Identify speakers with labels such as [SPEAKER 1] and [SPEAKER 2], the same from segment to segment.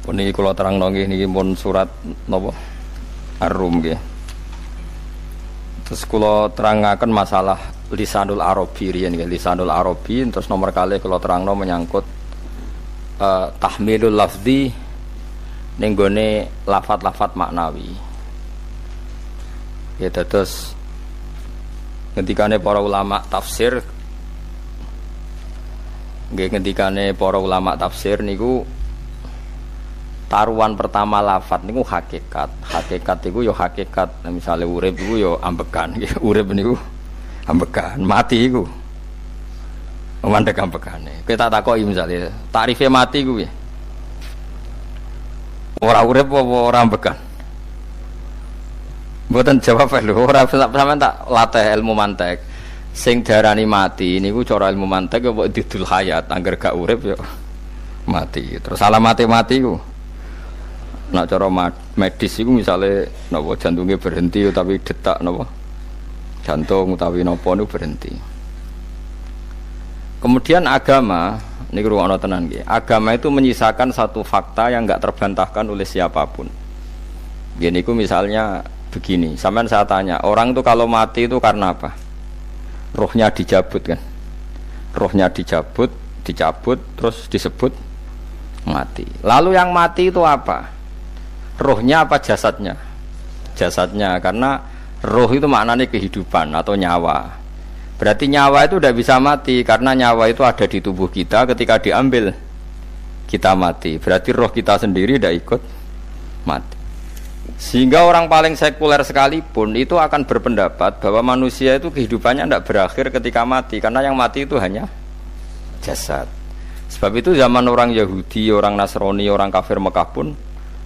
[SPEAKER 1] Puniki kula terangno nggih niki pun surat napa Ar-Rum nggih. Terus kula terangaken masalah lisanul Arabi riyen nggih, lisanul Arabi terus nomor kalih kula terangno menyangkut tahmilul lafzi ning gone lafat-lafat maknawi. Ya terus ngendikane para ulama tafsir nggih ngendikane para ulama tafsir niku taruhan pertama lafat niku hakikat. Hakikat niku ya hakikat. Nah, misale urip niku ya ambekan. Urip niku ambekan, mati iku mandek ambekane. Kowe tak takoki misale takrife mati ku piye? Ora urip apa ora ambekan? Mboten jawab lho, ora sampean tak latih ilmu mantek. Sing darani mati niku cara ilmu mantek apa didul hayat, angger gak urip ya mati. Terus alamate mati ku nak cara medis iku misale napa jantunge berhenti utawi detak napa jantung utawi napa niku berhenti. Kemudian agama niku ruwono tenan nggih. Agama itu menyisakan satu fakta yang enggak terbantahkan oleh siapapun. Nggih niku misalnya begini, sampean saya tanya, orang itu kalau mati itu karena apa? Rohnya dicabut kan? Rohnya dicabut terus disebut mati. Lalu yang mati itu apa? Rohnya apa jasadnya? Jasadnya, karena roh itu maknanya kehidupan atau nyawa. Berarti nyawa itu tidak bisa mati karena nyawa itu ada di tubuh kita, ketika diambil kita mati. Berarti roh kita sendiri tidak ikut mati. Sehingga orang paling sekuler sekalipun itu akan berpendapat bahwa manusia itu kehidupannya tidak berakhir ketika mati, karena yang mati itu hanya jasad. Sebab itu zaman orang Yahudi, orang Nasrani, orang kafir Mekah pun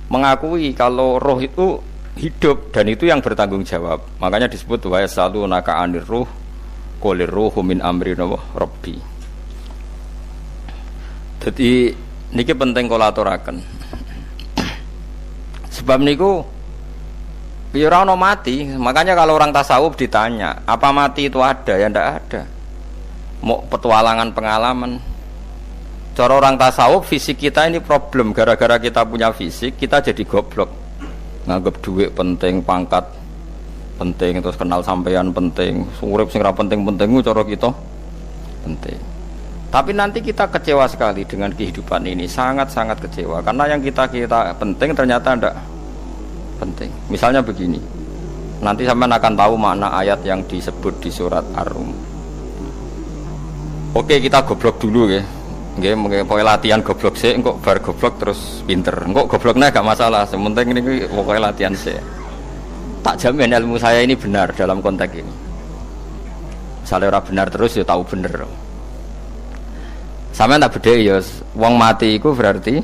[SPEAKER 1] mengakui kalau roh itu hidup dan itu yang bertanggung jawab. Makanya disebut wa yasalunaka 'anir ruh qul ruhu min amri rabbi. Jadi niki penting kula aturaken. Sebab niku ya ora ono mati. Makanya kalau orang tasawuf ditanya, apa mati itu ada? Ya ndak ada. Mau petualangan pengalaman. Cara orang tasawuf fisik kita ini problem, gara-gara kita punya fisik kita jadi goblok. Nganggep duit penting, pangkat penting, terus kenal sampean penting, urip sing ra penting-penting cara kita penting. Tapi nanti kita kecewa sekali dengan kehidupan ini, sangat-sangat kecewa karena yang kita penting ternyata ndak penting. Misalnya begini, nanti sampean akan tahu makna ayat yang disebut di surat Ar-Rum. Oke, kita goblok dulu ya. Nggih, mengke latihan goblok sik, engko bar goblok terus pinter. Engko gobloknya gak masalah, sementing ini pokoke latihan sik. Tak jamin ilmu saya ini benar dalam konteks ini. Misalnya ora benar terus ya tahu bener. Sampeyan tak bedheki ya, wong mati iku berarti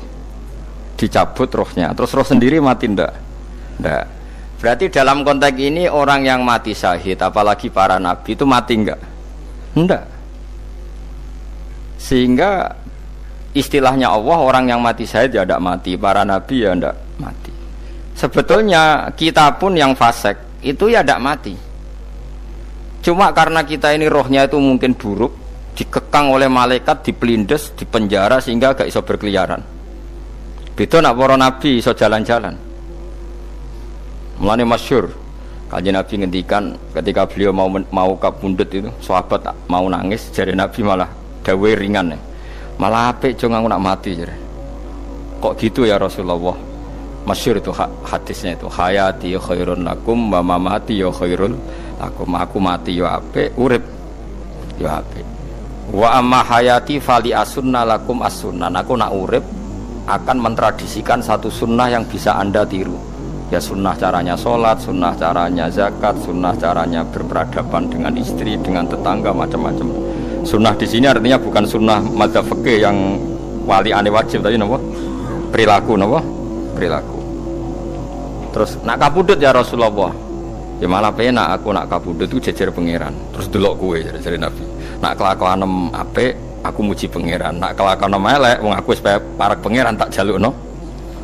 [SPEAKER 1] dicabut rohnya, terus roh sendiri mati ndak? Ndak. Berarti dalam konteks ini orang yang mati syahid, apalagi para nabi itu mati enggak? Enggak. Sehingga istilahnya Allah, orang yang mati syahid ya tidak mati, para nabi ya tidak mati. Sebetulnya kita pun yang fasik itu ya tidak mati. Cuma karena kita ini rohnya itu mungkin buruk, dikekang oleh malaikat, dipelindes, dipenjara sehingga gak iso berkeliaran. Beda nak para nabi iso jalan-jalan. Mulane masyhur Kanjeng Nabi ngendikan ketika beliau mau kabundut itu, sahabat mau nangis, jare Nabi malah dawe ringan ya. Malah apik jong aku nak mati jare. Kok gitu ya Rasulullah? Masyhur itu hadisnya itu, hayati khairun lakum wa mamati ya khairul lakum. Aku mati ya apik, urip ya apik. Wa amma hayati fali asunna lakum as-sunnah. Aku nak urip akan mentradisikan satu sunnah yang bisa Anda tiru. Ya sunnah caranya sholat, sunnah caranya zakat, sunnah caranya berperadaban dengan istri, dengan tetangga, macam-macam. Sunnah di sini artinya bukan sunnah madzhab fikih yang wali ane wajib, tapi napa? Perilaku napa? Perilaku. Terus nak kabudut ya Rasulullah. Ya malah penak aku nak kabudut itu jejer pangeran. Terus delok kowe jare Nabi. Nak kelakuanem apik aku muji pangeran. Nak kelakuanem elek wong aku wis parek pangeran tak jalukno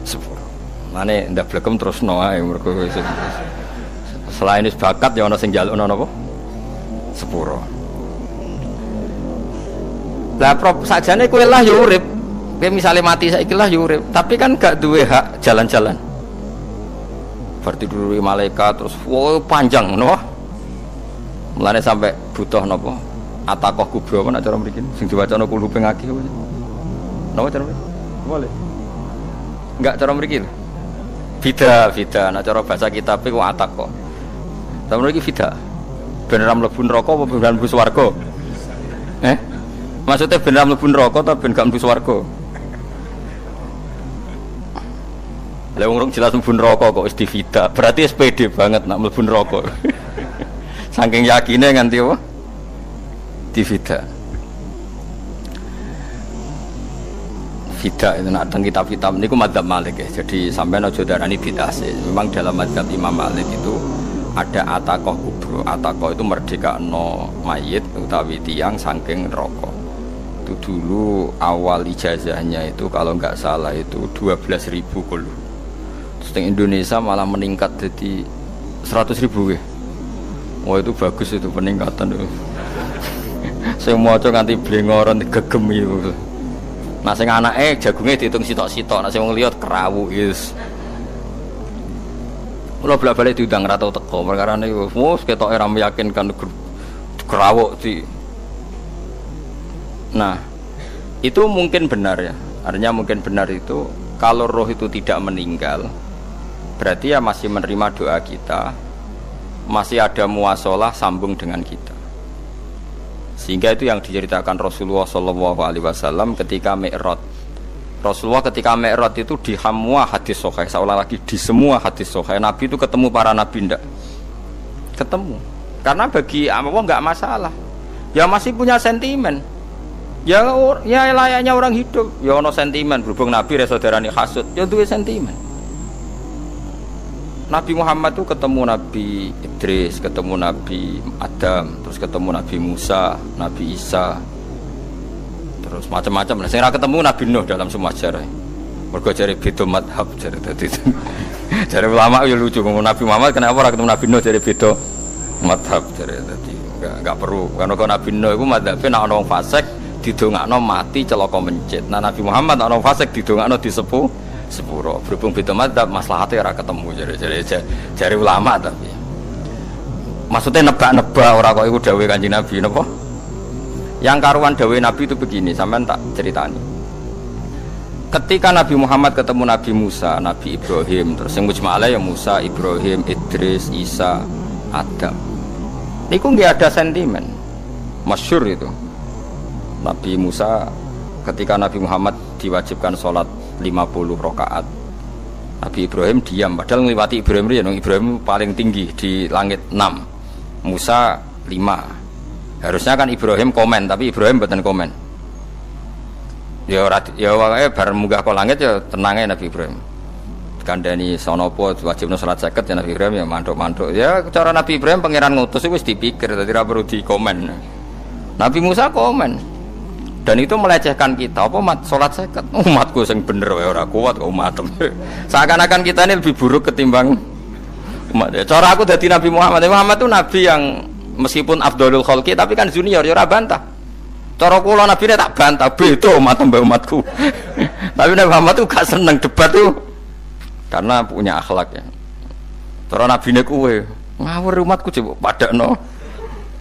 [SPEAKER 1] sepuro. Mane ndak blekem terusno ae mergo selain wis bakat ya ana sing jalukno napa? Sepuro. Lah prop sajane kowe lah ya urip. Kayak misalnya mati saiki lah yo urip, tapi kan gak duwe hak jalan-jalan. Berarti dulu malaikat terus wow panjang no. Mulane sampai butuh napa? Atakoh kubro apa nek cara mriki sing diwacana kulo pengaki apa. Napa cara mriki? Boleh. Enggak cara mriki lho. Fida, nek cara bahasa kitab iku atakoh. Cara mriki fida. Ben ora mlebu neraka apa ben mlebu swarga? Maksudnya ben ora mlebu neraka ta ben gak mlebu swarga? Lah wong jelas mlebu neraka kok wis divida. Berarti SPD banget nak mlebu neraka. Saking yakine nganti apa? Divida. Vida itu nak teng kitab-kitab niku madzhab Malik ya. Jadi sampean aja darani bidah sih. Memang dalam madzhab Imam Malik itu ada atakoh kubro. Atakoh itu merdekakno mayit utawi tiyang saking neraka. Itu dulu awal ijazahnya itu kalau enggak salah itu 12.000 kulu. Terus di Indonesia malah meningkat jadi 100.000 ya. Wah itu bagus itu peningkatan itu. Saya mau coba nganti blengoran gegem itu. Nah sing anake jagunge diitung sitok-sitok, nek sing wong liya kerawu wis. Kula bolak-balik diundang ra tau teko, perkara niku wis ketoke ra meyakinkan kerawuk di. Nah, itu mungkin benar ya. Artinya mungkin benar itu kalau roh itu tidak meninggal, berarti ya masih menerima doa kita, masih ada muasalah sambung dengan kita. Sehingga itu yang diceritakan Rasulullah SAW ketika Mi'raj. Rasulullah ketika Mi'raj itu di semua hadis sahih, seolah lagi di semua hadis sahih Nabi itu ketemu para nabi ndak? Ketemu. Karena bagi Allah enggak masalah. Ya masih punya sentimen. Ya layaknya orang hidup. Ya ono sentimen berhubung Nabi saudarane hasud, ya duwe sentimen. Nabi Muhammad itu ketemu Nabi Idris, ketemu Nabi Adam, terus ketemu Nabi Musa, Nabi Isa, terus macam-macam. Saya nggak ketemu Nabi Nuh dalam semua sejarah. Mergo jare beda madhab jare tadi. Jare ulama ya lucu ngomong Nabi Muhammad kenapa orang ketemu Nabi Nuh jare beda madhab jare tadi. Enggak perlu. Karena kalau Nabi Nuh itu madhabnya nak orang fasik didongakno mati celaka mencit. Nah Nabi Muhammad nak orang fasik didongakno disepuh sepuro, berhubung beda madzhab maslahatnya ora ketemu jare ulama tapi maksudnya nebak-nebak ora kok iku dawuh Kanjeng Nabi napa yang karuan dawuh Nabi itu begini sampean tak ceritani ketika Nabi Muhammad ketemu Nabi Musa, Nabi Ibrahim terus yang mujma'ala ya Musa, Ibrahim, Idris, Isa, Adam niku nggak ada sentimen masyhur itu Nabi Musa ketika Nabi Muhammad diwajibkan sholat 50 rakaat. Nabi Ibrahim diam padahal ngliwati Ibrahim paling tinggi di langit 6. Musa 5. Harusnya kan Ibrahim komen tapi Ibrahim mboten komen. Ya wae bar munggah ke langit ya tenange Nabi Ibrahim. Kandhani sanapa wajibna salat 50 ya Nabi Ibrahim ya mantuk-mantuk. Ya cara Nabi Ibrahim pangeran ngutus wis dipikir dadi ora perlu dikomen. Nabi Musa komen. Dan itu melecehkan kita apa salat 50 umatku sing bener wae ora kuat kok umatem seakan-akan kita ini lebih buruk ketimbang umat ya cara aku dadi Nabi Muhammad itu nabi yang meskipun afdhalul khalqi tapi kan junior ya ora bantah cara kula nabine tak bantah beda umat mbak umatku tapi Nabi Muhammad itu gak seneng debat tuh karena punya akhlak ya cara nabine kuwe ngawur umatku coba padakno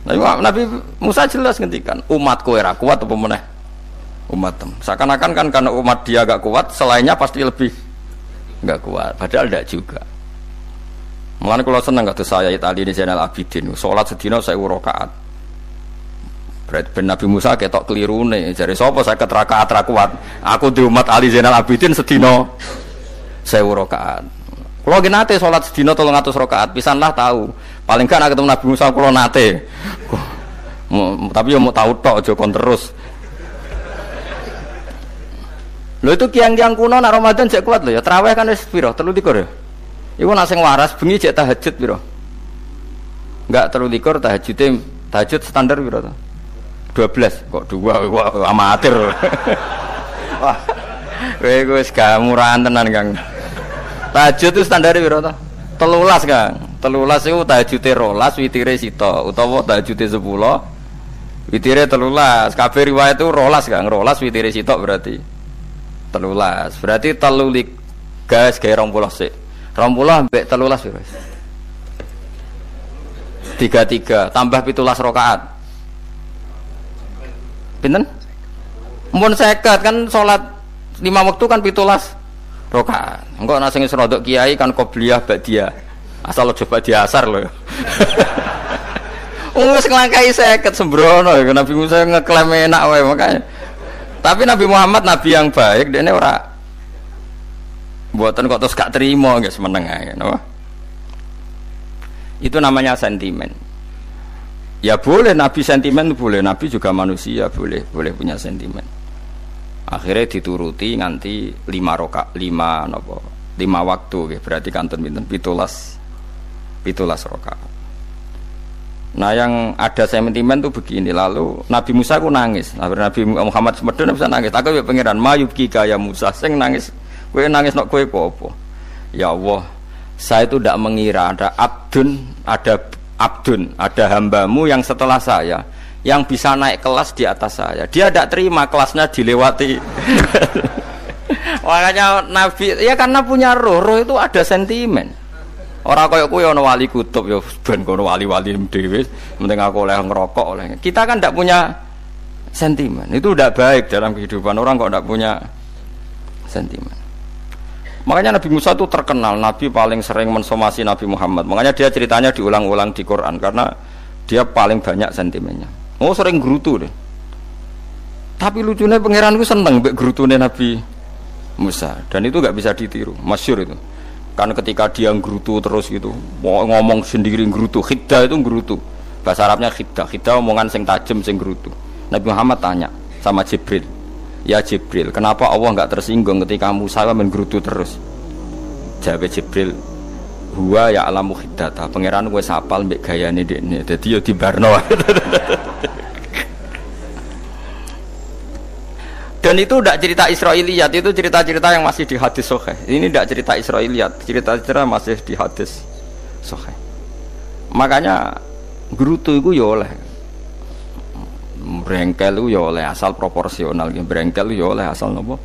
[SPEAKER 1] Nabi Musa jelas ngendikan umatku ora kuat apa meneh umatem seakan-akan kan karena umat dia agak kuat selainnya pasti lebih enggak kuat padahal tidak juga mulane kula seneng kados saya Itali ini Zainal Abidin salat sedina 1000 rakaat berarti ben Nabi Musa ketok kelirune jare sapa 50 rakaat ra kuat aku di umat Ali Zainal Abidin sedina 1000 rakaat kula nggih nate salat sedina 300 rakaat pisanlah tahu paling kan ketemu Nabi Musa kula nate tapi ya mau tahu tok aja kon terus lho itu kiang-kiang kuno nak Ramadan cek kuat lho ya traweh kan wis piro 23 ya iku nak sing waras bengi cek tahajud piro enggak 23 tahajud standar piro to 12 kok 2 amatir wah kowe wis gak murahan tenan Kang tahajud itu standar piro to 13 Kang 13 itu tahajude 12 witire sita utawa tahajude 10 witire 13 kabeh riwayat itu 12 Kang 12 witire sita berarti 13. Berarti 3 gawe 20 sik. 20 mbek 13 wis. 33 tambah 17 rakaat. Pinten? Mun 50 kan salat 5 waktu kan 17 rakaat. Engko ana sing rodok kiai kan qobliyah ba'diyah. Asal coba diasar lho. Wis nglangkai 50 sembrono ya Nabi Musa ngeklaim enak wae makanya. Tapi Nabi Muhammad nabi yang baik dene ora mboten kok terus gak terima nggih semeneng ae napa. Itu namanya sentimen. Ya boleh Nabi sentimen boleh, Nabi juga manusia boleh punya sentimen. Akhirnya dituruti nganti 5 waktu nggih. Berarti kantun pinten 17 rakaat. Nah yang ada sentimen tuh begini, lalu Nabi Musa ku nangis. Nabi Muhammad semedon bisa nangis. Aku ya pangeran mayubki kaya Musa sing nangis. Kowe nangis nok kowe apa? Ya Allah, saya itu tidak mengira ada hambamu yang setelah saya yang bisa naik kelas di atas saya. Dia tidak terima kelasnya dilewati. Makanya Nabi ya karena punya roh itu ada sentimen. Orang kaya kowe ana wali kutub ya ben kono wali-wali dhewe, penting aku oleh ngerokok oleh. Kita kan tidak punya sentimen. Itu tidak baik dalam kehidupan orang kok tidak punya sentimen. Makanya Nabi Musa itu terkenal Nabi paling sering mensomasi Nabi Muhammad. Makanya dia ceritanya diulang-ulang di Quran karena dia paling banyak sentimennya. Oh sering gerutu deh. Tapi lucunya pangeran itu seneng mbek gerutune Nabi Musa dan itu nggak bisa ditiru, masyhur itu. Kan ketika dia gerutu terus gitu, ngomong sendiri gerutu, khiddah itu gerutu. Bahasa Arabnya khiddah omongan sing tajem sing gerutu. Nabi Muhammad tanya sama Jibril, ya Jibril, kenapa Allah enggak tersinggung ketika Musa menggerutu terus? Jawab Jibril, huwa ya alamu khiddata, pangeran kowe sapal mbek gayane dekne. Dadi ya dibarno. Dan itu tidak cerita Israiliyat, itu cerita-cerita yang masih di hadis sahih. Ini tidak cerita Israiliyat, cerita-cerita masih di hadis sahih. Makanya gerutu itu ya oleh, brengkel itu ya oleh asal proporsional. Brengkel itu ya oleh asal nopo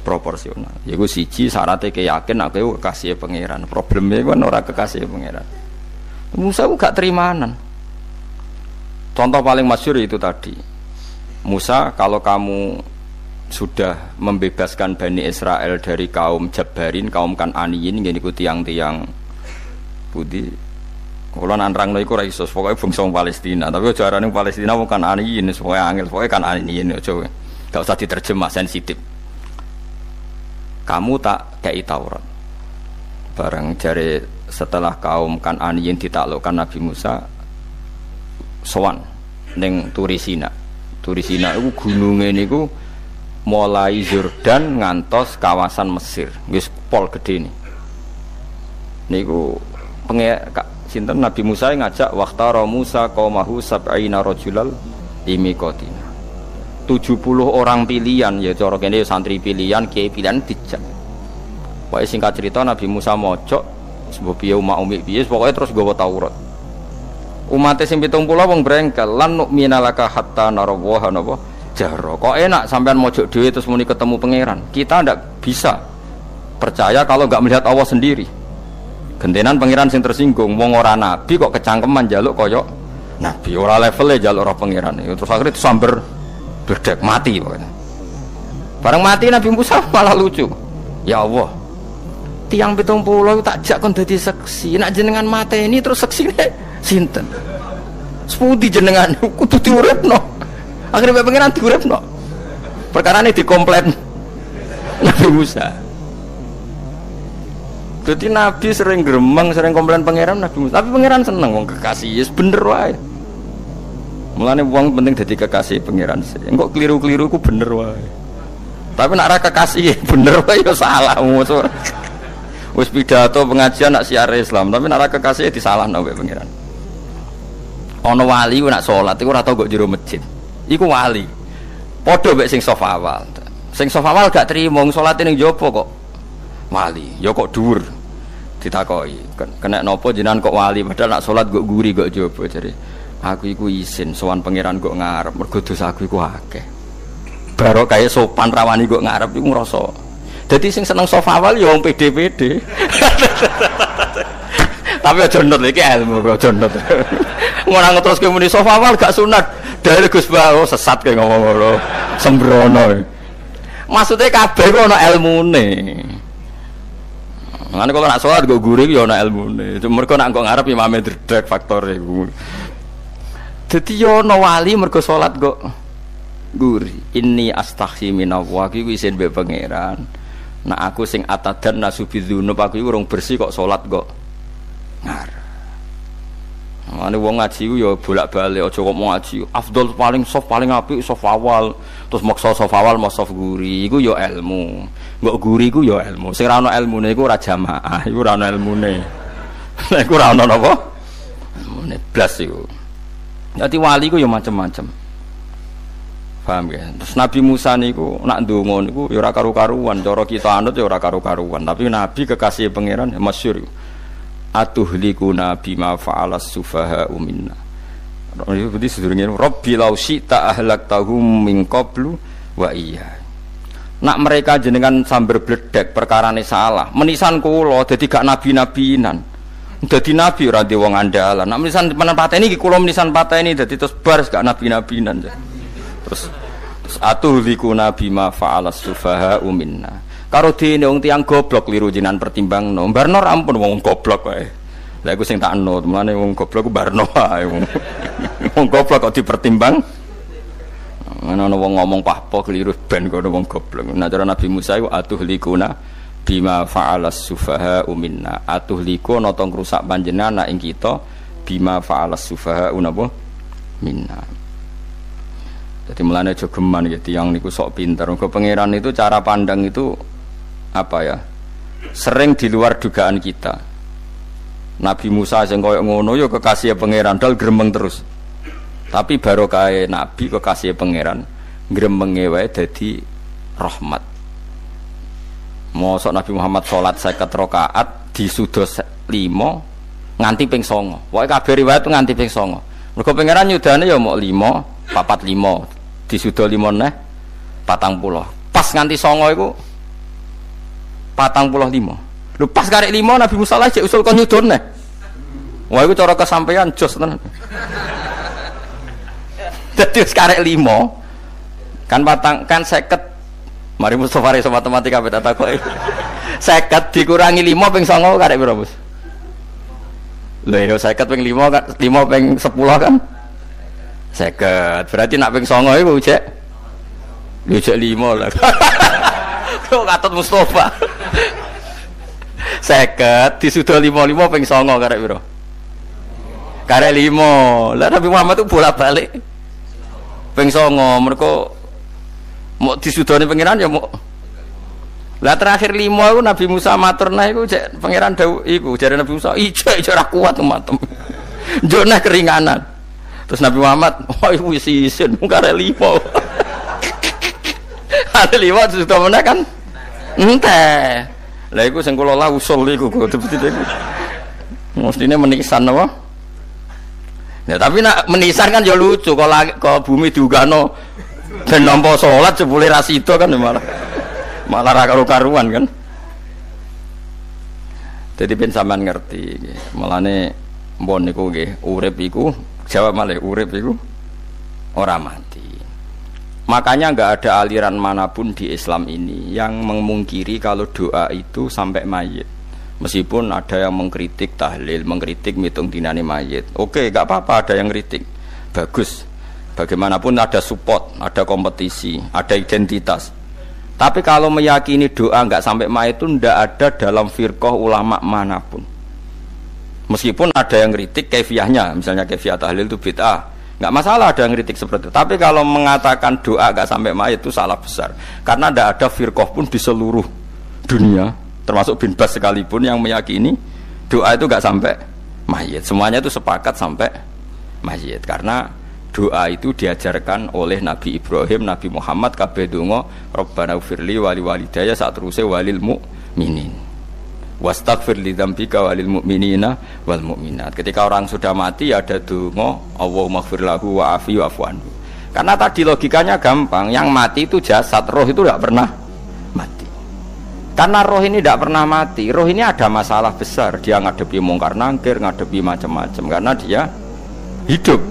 [SPEAKER 1] proporsional. Yaiku siji syaratnya keyakin aku kekasih pangeran. Problemnya kan orang kekasih pangeran. Musa itu gak terimanan. Contoh paling masyhur itu tadi. Musa, kalau kamu sudah membebaskan Bani Israel dari kaum Jabbarin, kaum Kan'aniyin, ngene iku tiang-tiang budi. Kula nanrangno iku ora iso, pokoke bangsa Palestina, tapi aja arane Palestina wong Kan'aniyin, pokoke angel, pokoke Kan'aniyin aja. Gak usah diterjemah sensitif. Kamu tak kei Taurat. Bareng jare setelah kaum Kan'aniyin ditaklukkan Nabi Musa sowan ning Turisina. Turisina iku gununge niku mulai Yordan ngantos kawasan Mesir, wis pol gede nih. Niku sinten Nabi Musa ngajak waqtara Musa qaumahu sab'ina rajulal limiqatina. 70 orang pilihan ya cara kene santri pilihan, kiai pilihan dijak. Pokoke singkat cerita Nabi Musa mojok sebab piye umat umi piye pokoke terus nggawa Taurat. Umat sing 70 wong brengkel lan nu'minalaka hatta narawaha napa jaro. Kok enak sampean mojok dhewe terus muni ketemu pangeran. Kita ndak bisa percaya kalau enggak melihat Allah sendiri. Gentenan pangeran sing tersinggung, wong ora nabi kok kecangkeman njaluk kaya nabi, ora levele njaluk roh pangeran. Terus akhirnya disamber bledek mati pokoknya. Bareng mati Nabi Musa malah lucu. Ya Allah, tiang 70 tak jak kon dadi saksi. Nek jenengan mateni terus saksine sinten? Sepundi jenengan kudu diuripno. Akhirnya pengiran diuripno. Perkara ini dikomplain Nabi Musa. Jadi Nabi sering gremeng, sering komplain pangeran Nabi Musa. Tapi pangeran seneng wong kekasih, yes bener wae. Mulane wong penting dadi kekasih pangeran. Engko keliru-keliru ku bener wae. Tapi nek ora kekasih bener wae ya salah musuh. Wis pidato pengajian nak siar Islam, tapi nek ora kekasih disalahno mbek pangeran. Ana wali ku nak salat iku ora tau kok jero masjid. Iku wali. Padha mek sing saf awal. Sing saf awal gak trimo salate ning jaba kok wali. Ya kok dhuwur. Ditakoki, kena napa jenengan kok wali padahal nak salat kok guri kok jaba jare. Aku iku isin sowan pangeran kok ngarep mergo dosa aku iku akeh. barokah sopan rawani kok ngarep iku ngrasa. Dadi sing seneng sofawal ya wong pede-pede. Tapi aja nut iki ilmu kok aja nut. Ngono ngeteruske muni sofawal gak sunat. Dari Gus Bawo sesat kayak ngomong ngono. Sembrono. Maksudnya kabeh kok ana ilmune. Ngene kok nak salat go guring ya ana ilmune. Mergo nak kok ngarep imame dredeg faktore iku. Dadi yo ana wali mergo salat kok guri. Inni astaghfi minallah iki isin mbek pangeran. Nak aku sing atadan nasubidzunub aku iku urung bersih kok salat kok ngarep. Ane wong ngaji ku ya bolak-balik aja kok mau ngaji. Afdol paling soft paling apik soft awal, terus maksa soft awal mau soft guri iku ya ilmu. Mbok guri ku ya ilmu. Sing ora ana ilmune iku ora jamaah, iku ora ana ilmune. Nek iku ora ana napa? Ilmune blas iku. Dadi wali ku ya macam-macam. Paham ya? Terus Nabi Musa niku nak ndonga niku ya ora karu-karuan, cara kita anut ya ora karu-karuan, tapi Nabi kekasih pangeran ya masyhur. Atuhlikuna bima fa'alas sufaha minna. Itu berarti sedurunge Rabbi law syi'ta ahlaktahum min qablu wa iya. Nak mereka jenengan sambar bledek perkarane salah, menisan kula dadi gak nabi-nabinan. Dadi nabi ora di wong andalan. Nak menisan pateni iki kula menisan pateni dadi terus bar gak nabi-nabinan. Terus atuhlikuna bima fa'alas sufaha minna. Karo dene wong tiyang goblok liru jinan pertimbangno. Barno ampun wong goblok wae. Lah iku sing tak anut, mulane wong goblok ku barno wae. Wong goblok kok dipertimbang. Ana wong ngomong pahpo keliru ben kok wong goblok. Nah cara Nabi Musa iku atuhlikuna bima fa'alas sufaha minna. Atuhliku ana tong rusak panjenengan ing kita bima fa'alas sufaha napa minna. Jadi mulane aja geman ya tiyang niku sok pinter. Mergo pangeran itu cara pandang itu apa ya? Sering di luar dugaan kita. Nabi Musa sing koyo ngono ya kekasih pangeran dal gremeng terus. Tapi barokah nabi kekasih pangeran gremenge wae dadi rahmat. Mosok Nabi Muhammad salat 50 rakaat disudos 5 nganti ping 9. Pokoke kabeh riwayat nganti ping 9. Mergo pangeran nyudane ya mok 5, 4 5. Disudo 5 neh 40. Pas nganti 9 iku 45. Lho pas karek 5 Nabi Musa lagi usul kon nyudon neh. Wah iku cara kesampaian jos tenan. Dadi wis karek 5 kan kan 50. Mari Mustofa reso matematika beta takoki. 50 dikurangi 5 ping 9 karek piro, Bos? Lho ya 50 ping 5 kan 5 ping 10 kan 50. Berarti nak ping 9 iku cek. Lho cek 5 lah. Kok katut Mustofa. 50 disudo 55 ping 9 karek piro? Karek 5. Lah Nabi Muhammad itu bolak-balik ping 9 mergo mau disudone pangeran ya mau. Lah terakhir 5 iku Nabi Musa matur nah iku cek pangeran dawuh iku jare Nabi Musa ijo ora kuat matem. Njuk nah keringanan. Terus Nabi Muhammad oh iku wis isin karek 5. Ada 5 sudah meneh kan ente. Lah iku sing kula lah usul iku betul-betul iku. Mestine menisan apa? Ya tapi nak menisan kan ya lucu kalau bumi diugano dan nampa salat jebule ra sida kan malah ra karo-karuan kan. Jadi ben sampean ngerti nggih. Mulane mbon niku nggih urip iku jawab malih urip iku ora mati. Makanya enggak ada aliran manapun di Islam ini yang memungkiri kalau doa itu sampai mayit. Meskipun ada yang mengkritik tahlil, mengkritik mitung dinane mayit. Oke, enggak apa-apa ada yang kritik. Bagus. Bagaimanapun ada support, ada kompetisi, ada identitas. Tapi kalau meyakini doa enggak sampai mayit itu enggak ada dalam firqah ulama manapun. Meskipun ada yang kritik kaifiahnya, misalnya kaifiah tahlil itu bid'ah. Enggak masalah ada yang kritik seperti itu. Tapi kalau mengatakan doa enggak sampai mayit itu salah besar. Karena enggak ada firqah pun di seluruh dunia, termasuk bin Bas sekalipun yang meyakini doa itu enggak sampai mayit. Semuanya itu sepakat sampai mayit. Karena doa itu diajarkan oleh Nabi Ibrahim, Nabi Muhammad kabeh donga Rabbana ufirli wali walidayya saat teruse walil mu'minin wastaghfir li dzambika walil mu'minina wal mu'minat. Ketika orang sudah mati ada donga Allahumma ighfir lahu wa afiyu afwanhu. Karena tadi logikanya gampang, yang mati itu jasad, roh itu tidak pernah mati. Karena roh ini tidak pernah mati, roh ini ada masalah besar, dia ngadepi mungkar nangkir, ngadepi macam-macam, karena dia hidup.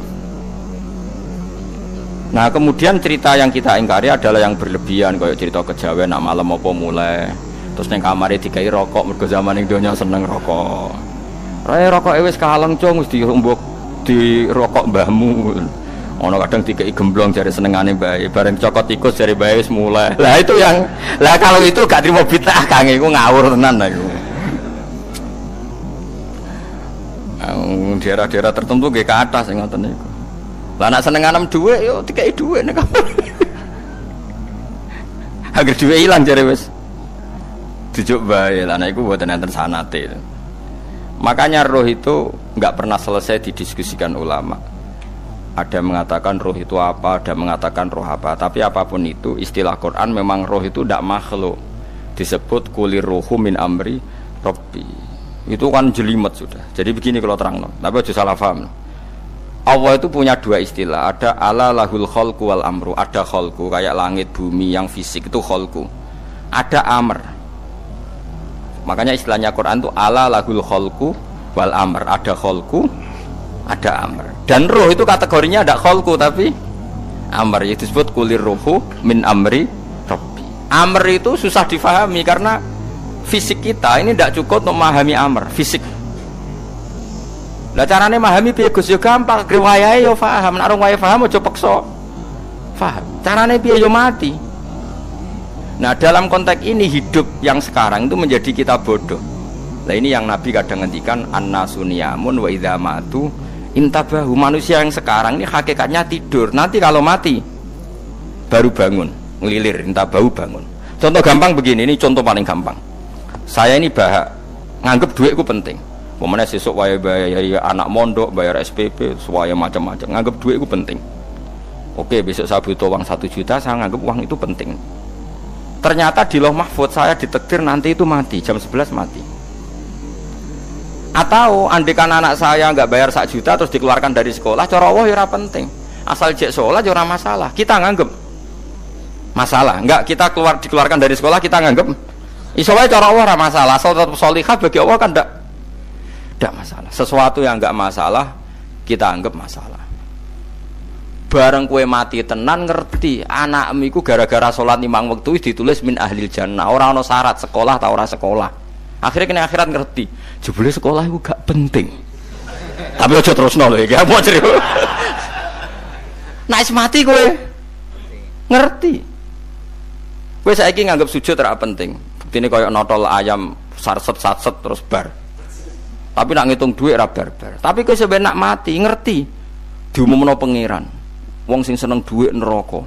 [SPEAKER 1] Nah kemudian cerita yang kita ingkari adalah yang berlebihan, kayak cerita kejawen, nak malam apa mulai, terus neng kamar dikai rokok, mergo zaman ning donya seneng rokok. Rokok wis kaleng cung, wis dirumbuk di rokok mbahmu. Ono kadang dikei gemblong jare senengane bae, bareng cokot tikus jare bae wis mulai. Lah itu yang lah kalau itu gak trimo bid'ah Kang, iku ngawur tenan lah iku. Daerah-daerah tertentu nggih ke atas sing ngoten niku. Lah nek senenganem dhuwit yo dikei dhuwit nek. Agar dhuwit ilang jare wis dijuk bae. Lah nek iku mboten enten sanate. Makanya roh itu enggak pernah selesai didiskusikan ulama. Ada mengatakan roh itu apa, ada mengatakan roh apa. Tapi apapun itu, istilah Quran memang roh itu tidak makhluk. Disebut kulir ruhu min amri Rabbi. Itu kan jelimet sudah. Jadi begini kalau terang, tapi aja salah paham. Allah itu punya dua istilah. Ada ala lahul khalqu wal amru. Ada khalqu kayak langit bumi yang fisik itu khalqu. Ada amr. Makanya istilahnya Quran itu ala lahul khalqu wal amr. Ada khalqu, ada amr. Dan roh itu kategorinya ada kholku tapi amr, itu disebut kulir ruhu min amri Rabbi. Amr itu susah difahami karena fisik kita ini tidak cukup untuk memahami amr fisik. Lah carane memahami piye Gus yo gampang, riwayahe yo paham, nek ora paham aja peksa paham. Carane piye yo mati. Nah, dalam konteks ini hidup yang sekarang itu menjadi kita bodoh. Nah, ini yang Nabi kadang ngendikan an-nasuniyamun wa idza matu intabahu. Manusia yang sekarang ini hakikatnya tidur, nanti kalau mati baru bangun, ngelilir, intabahu bangun. Contoh gampang begini, ini contoh paling gampang. Saya ini nganggep duit itu penting. Pemene sesuk wae bayar anak mondok, bayar SPP, semuanya macam-macam. Nganggep duit itu penting. Oke, besok saya butuh uang 1 juta, saya nganggep uang itu penting. Ternyata di Lauh Mahfudz saya ditakdir nanti itu mati, jam 11 mati. Atau andekan anak saya nggak bayar 1 juta terus dikeluarkan dari sekolah, cara Allah ya penting. Asal jek sekolah ya ora masalah. Kita nganggep masalah. Enggak, kita dikeluarkan dari sekolah kita nganggep iso wae cara Allah ora masalah. Asal tetap sholihah bagi Allah kan enggak masalah. Sesuatu yang enggak masalah kita anggap masalah. Bareng kue mati tenan ngerti anakmu iku gara-gara salat 5 wektu ditulis min ahlil jannah. Ora ana syarat sekolah ta ora sekolah. Akhirnya kena akhirat ngerti jebule sekolah itu gak penting, tapi aja terusno lho iki apa cerita. Nek mati kowe ngerti, kowe saiki nganggep sujud ora penting, buktine koyo notol ayam sarset-sarset terus bar, tapi nak ngitung duit ora bar-bar. Tapi kowe sampeyan nak mati ngerti diumumno pangeran wong sing seneng duit neraka,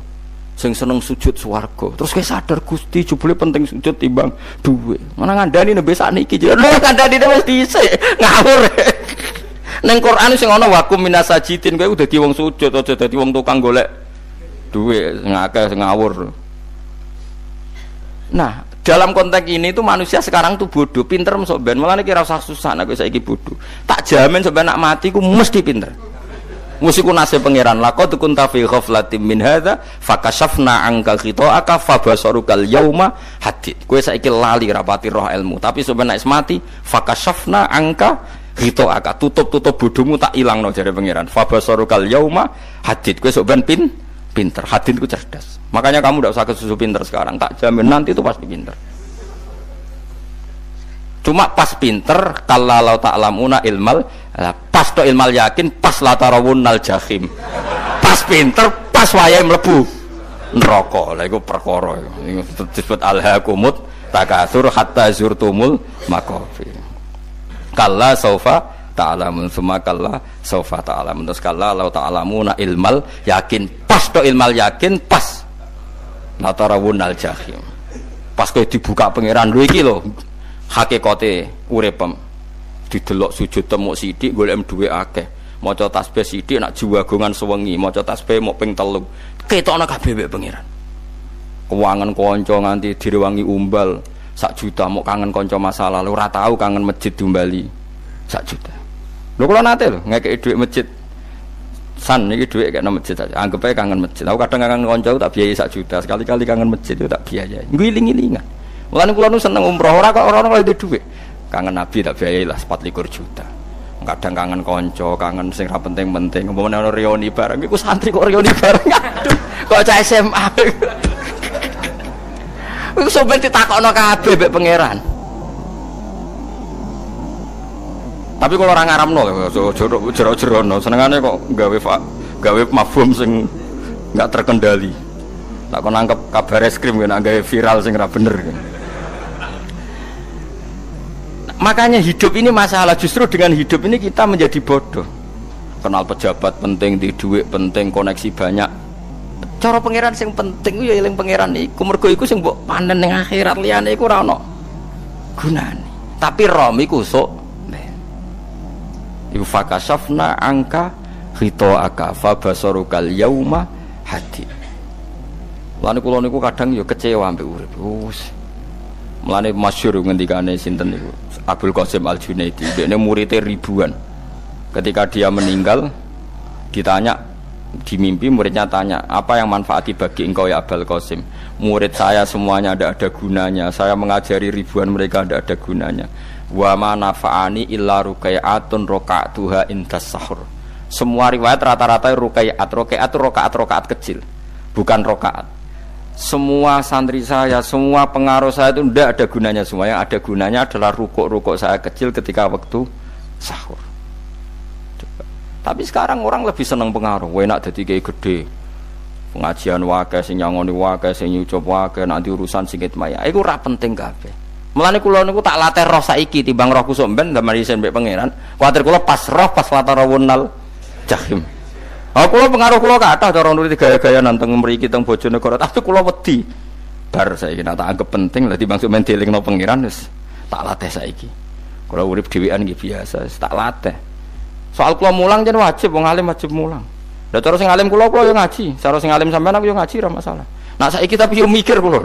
[SPEAKER 1] sing seneng sujud swarga. Terus kowe sadar Gusti jebule penting sujud timbang duit. Mana ngandani nembe sakniki jeneng ngandani wis dhisik ngawur. Ning Quran sing ana wakum minasajidin kowe dadi wong sujud aja dadi wong tukang golek duit ngakeh ngawur. Nah, dalam konteks ini tuh manusia sekarang tuh bodoh, pinter sok ben. Mulane kira usah susah nek saiki bodoh. Tak jamin sampe nak mati ku mesti pinter. Musiku nasib pangeran laqad kunta fi ghaflatin min hadza fakashafna anka khita'aka fabasarukal yauma hadid. Kowe saiki lali rapati roh ilmu, tapi sebenarnya mati fakashafna anka khita'aka, tutup bodohmu tak ilangno jare pangeran. Fabasarukal yauma hadid. Kowe sok ben pinter. Hadid ku cerdas. Makanya kamu tidak usah kesusu pinter sekarang, tak jamin nanti itu pasti pinter. Cuma pas pinter kalau ta'lamuna ilmal, pas to ilmal yakin, pas latarawunnal jahim. Pas pinter, pas wayahe mlebu neraka. Lha iku perkara iku disebut alhaqumut takatsur hatta zurtumul maqabir. Kalla saufa ta'lamun, summa kalla saufa ta'lamun. Terus kalla law ta'lamuna ilmal yakin, pas to ilmal yakin, pas latarawunnal jahim. Pas kowe dibuka pangeran lho iki lho hakikate uripem, didelok sujud temuk sithik golek duwe akeh, maca tasbih sithik nak jiwagongan sewengi, maca tasbih mok ping 3 ketokno kabeh mek pangeran. Keuangan kanca nganti direwangi umbal 1 juta, mok kangen kanca masa lalu ora tau kangen masjid diumbali 1 juta. Lho kula nate lho ngekeki dhuwit masjid San iki dhuwit kena masjid aja. Anggap ae kangen masjid. Aku kadang kangen kanca tak biayai 1 juta. Sekali-kali kangen masjid itu tak biayai. Ngiling-ngilingan. Mulane kula nu seneng umroh ora kok ora oleh dhuwit. Kangen Nabi tak biayai lah 24 juta. Kadang kangen kanca, kangen sing ra penting-penting. Umpamane ana reuni bareng iku santri kok reuni bareng. Aduh, kok cah SMA. Iku sampe ditakokno kabeh mbek pangeran. Tapi kalau orang ngaramno jero-jerono senengane kok gawe mafhum sing enggak terkendali. Tak kon nangkep kabar eskrim kan gawe viral sing ora bener. Makanya hidup ini masalah, justru dengan hidup ini kita menjadi bodoh. Kenal pejabat penting, di duit penting, koneksi banyak. Cara pangeran sing penting ya eling pangeran iku mergo iku sing mbok panen ning akhirat liyane iku ora ono gunane. Tapi rom iku sok iku fakasafna angka khitoaka fa basarukal yauma hadid. Lan kula niku kadang ya kecewa ambek urip. Mulane masyhur ngendikane sinten niku Abdul Qasim Al-Junaidi, dekne muridé ribuan. Ketika dia meninggal ditanya di mimpi, muridnya tanya, apa yang manfaati bagi engkau ya Abdul Qasim? Murid saya semuanya tidak ada gunanya, saya mengajari ribuan mereka tidak ada gunanya. Wa ma nafa'ani illa rukai'atun roka'atuha indas sahur. Semua riwayat rata-rata roka'at kecil, bukan rokaat. Semua santri saya, semua pengaruh saya itu tidak ada gunanya semua. Yang ada gunanya adalah rukuk-rukuk saya kecil ketika waktu sahur. Tapi sekarang orang lebih senang pengaruh. Enak dadi kiai gede. Pengajian wae sing nyangoni wae sing nyucup wae nanti urusan singit maya. Iku ora penting kabeh. Mulane kula niku tak latih roh saiki timbang roh kusuk ben gambar isen mbek pangeran. Kuwatir kula pas roh pas latarawunal jahim. Kula pengaruh kula kathah cara nuruti gaya-gaya nanteng mriki teng Bojonegoro. Tapi kula wedi. Bar saiki tak anggap penting lah timbang sok men dielingno pangeran wis tak latih saiki. Kula urip dhewean nggih biasa, tak latih. Soal kula mulang jen wajib, wong alim wajib mulang. Lah cara sing alim kula yo ngaji, cara sing alim sampean aku yo ngaji ora masalah. Nah saiki tapi yo mikir kula.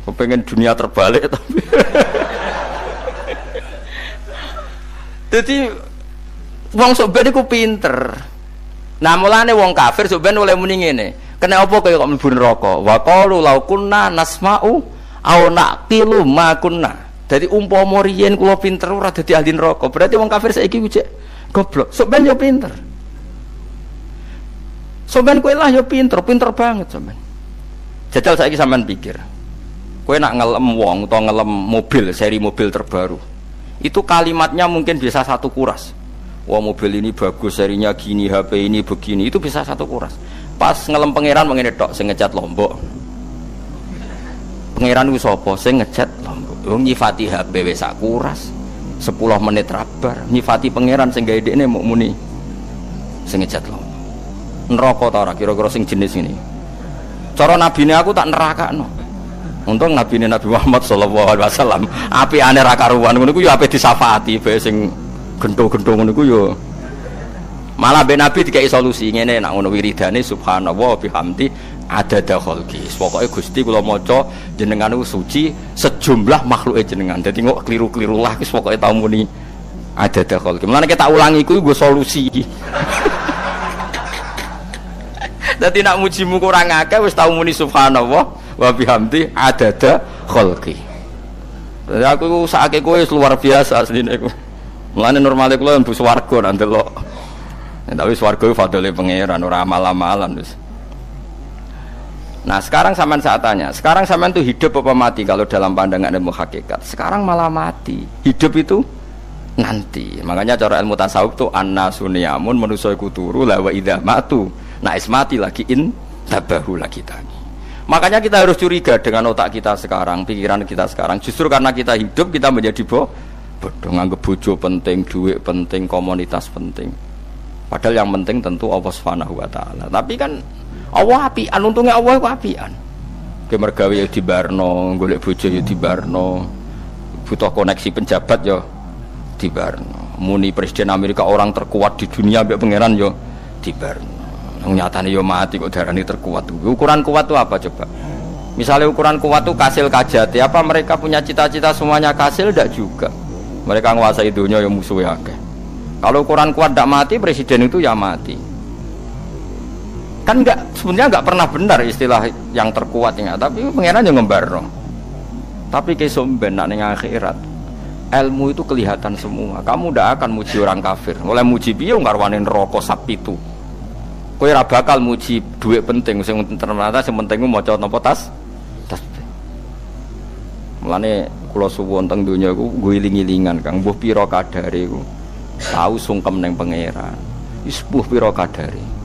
[SPEAKER 1] Kepengen dunia terbalik tapi. Jadi wong sok ben iku pinter. Nah mulane wong kafir sok ben oleh muni ngene. Kena apa kaya kok mlebu neraka? Wa qalu law kunna nasma'u aw naqilu ma kunna. Dadi umpama riyen kula pinter ora dadi ahli neraka. Berarti wong kafir saiki cek goblok. Sok ben yo pinter. Sok ben kowe lah yo pinter banget sok ben. Jajal saiki sampean pikir. Kowe nak ngelem wong atau ngelem mobil, seri mobil terbaru. Itu kalimatnya mungkin bisa 1 kuras. Wah mobil ini bagus, serinya gini, HP ini begini, itu bisa 1 kuras. Pas ngelem pangeran mengene tok sing ngecat Lombok. Pangeran ku sapa sing ngecat Lombok? Wong nyifati HP wis sak kuras. 10 menit rabar. Nyifati pangeran sing gawe dekne muk muni sing ngecat Lombok. Neraka ta ora kira-kira sing jenis ini. Cara nabine aku tak nerakakno. Untung nabine Nabi Muhammad sallallahu alaihi wasallam apiane ra karuan ngono iku ya ape disafaati bae sing gendho-gendho ngono iku ya malah ben Nabi dikai solusi ngene nek ngono wiridane subhanallah bihamdi adada khalqi. Pokoke Gusti kula maca jenengan niku suci sejumlah makhluke jenengan. Dadi kok kliru-kliru lah wis pokoke tau muni adada khalqi. Mulane kita ulangi iku nggo solusi iki. Dadi nak mujimu kurang akeh wis tau muni subhanallah wa bihamdi adada khalqi. Dadi aku sakake kowe luar biasa asline iku. Mulane normale kula mlebu swarga nak ndelok. Tapi swarga iku fadhole pangeran ora amal-amalan wis. Nah, sekarang sampean saat tanya, sekarang sampean tuh hidup apa mati kalau dalam pandangan ilmu hakikat? Sekarang malah mati. Hidup itu nanti. Makanya cara ilmu tasawuf tuh annasuniyamun manusa iku turu la wa idza matu. Nah, mati lagi tabahu lagi tadi. Makanya kita harus curiga dengan otak kita sekarang, pikiran kita sekarang. Justru karena kita hidup kita menjadi bodoh, nganggep bojo penting, duit penting, komunitas penting. Padahal yang penting tentu Allah Subhanahu wa taala. Tapi kan Allah apian, untungnya Allah itu apian. Ke mergawe ya dibarno, golek bojo ya dibarno. Butuh koneksi penjabat ya dibarno. Muni presiden Amerika orang terkuat di dunia mbek pangeran ya dibarno. Nyatane yo mati kok darani terkuat. Ukuran kuat itu apa coba? Misalnya ukuran kuat itu kasil kajati, apa mereka punya cita-cita semuanya kasil? Tidak juga. Mereka menguasai dunia yang musuhnya akeh. Kalau ukuran kuat tidak mati, presiden itu ya mati. Kan sebenarnya enggak pernah benar istilah yang terkuat ya, tapi pangeran yang ngembarno. Tapi kesomben nak ning akhirat ilmu itu kelihatan semua. Kamu ndak akan muji orang kafir. Oleh muji piye ngarwane neraka sak pitu. Kowe ora bakal muji dhuwit penting sing ternyata sing penting maca napa tasbih. Mulane kula suwun teng donya iku ngiling-ilingan Kang mbuh pira kadare iku. Tahu sungkem ning pangeran. Wis mbuh pira kadare.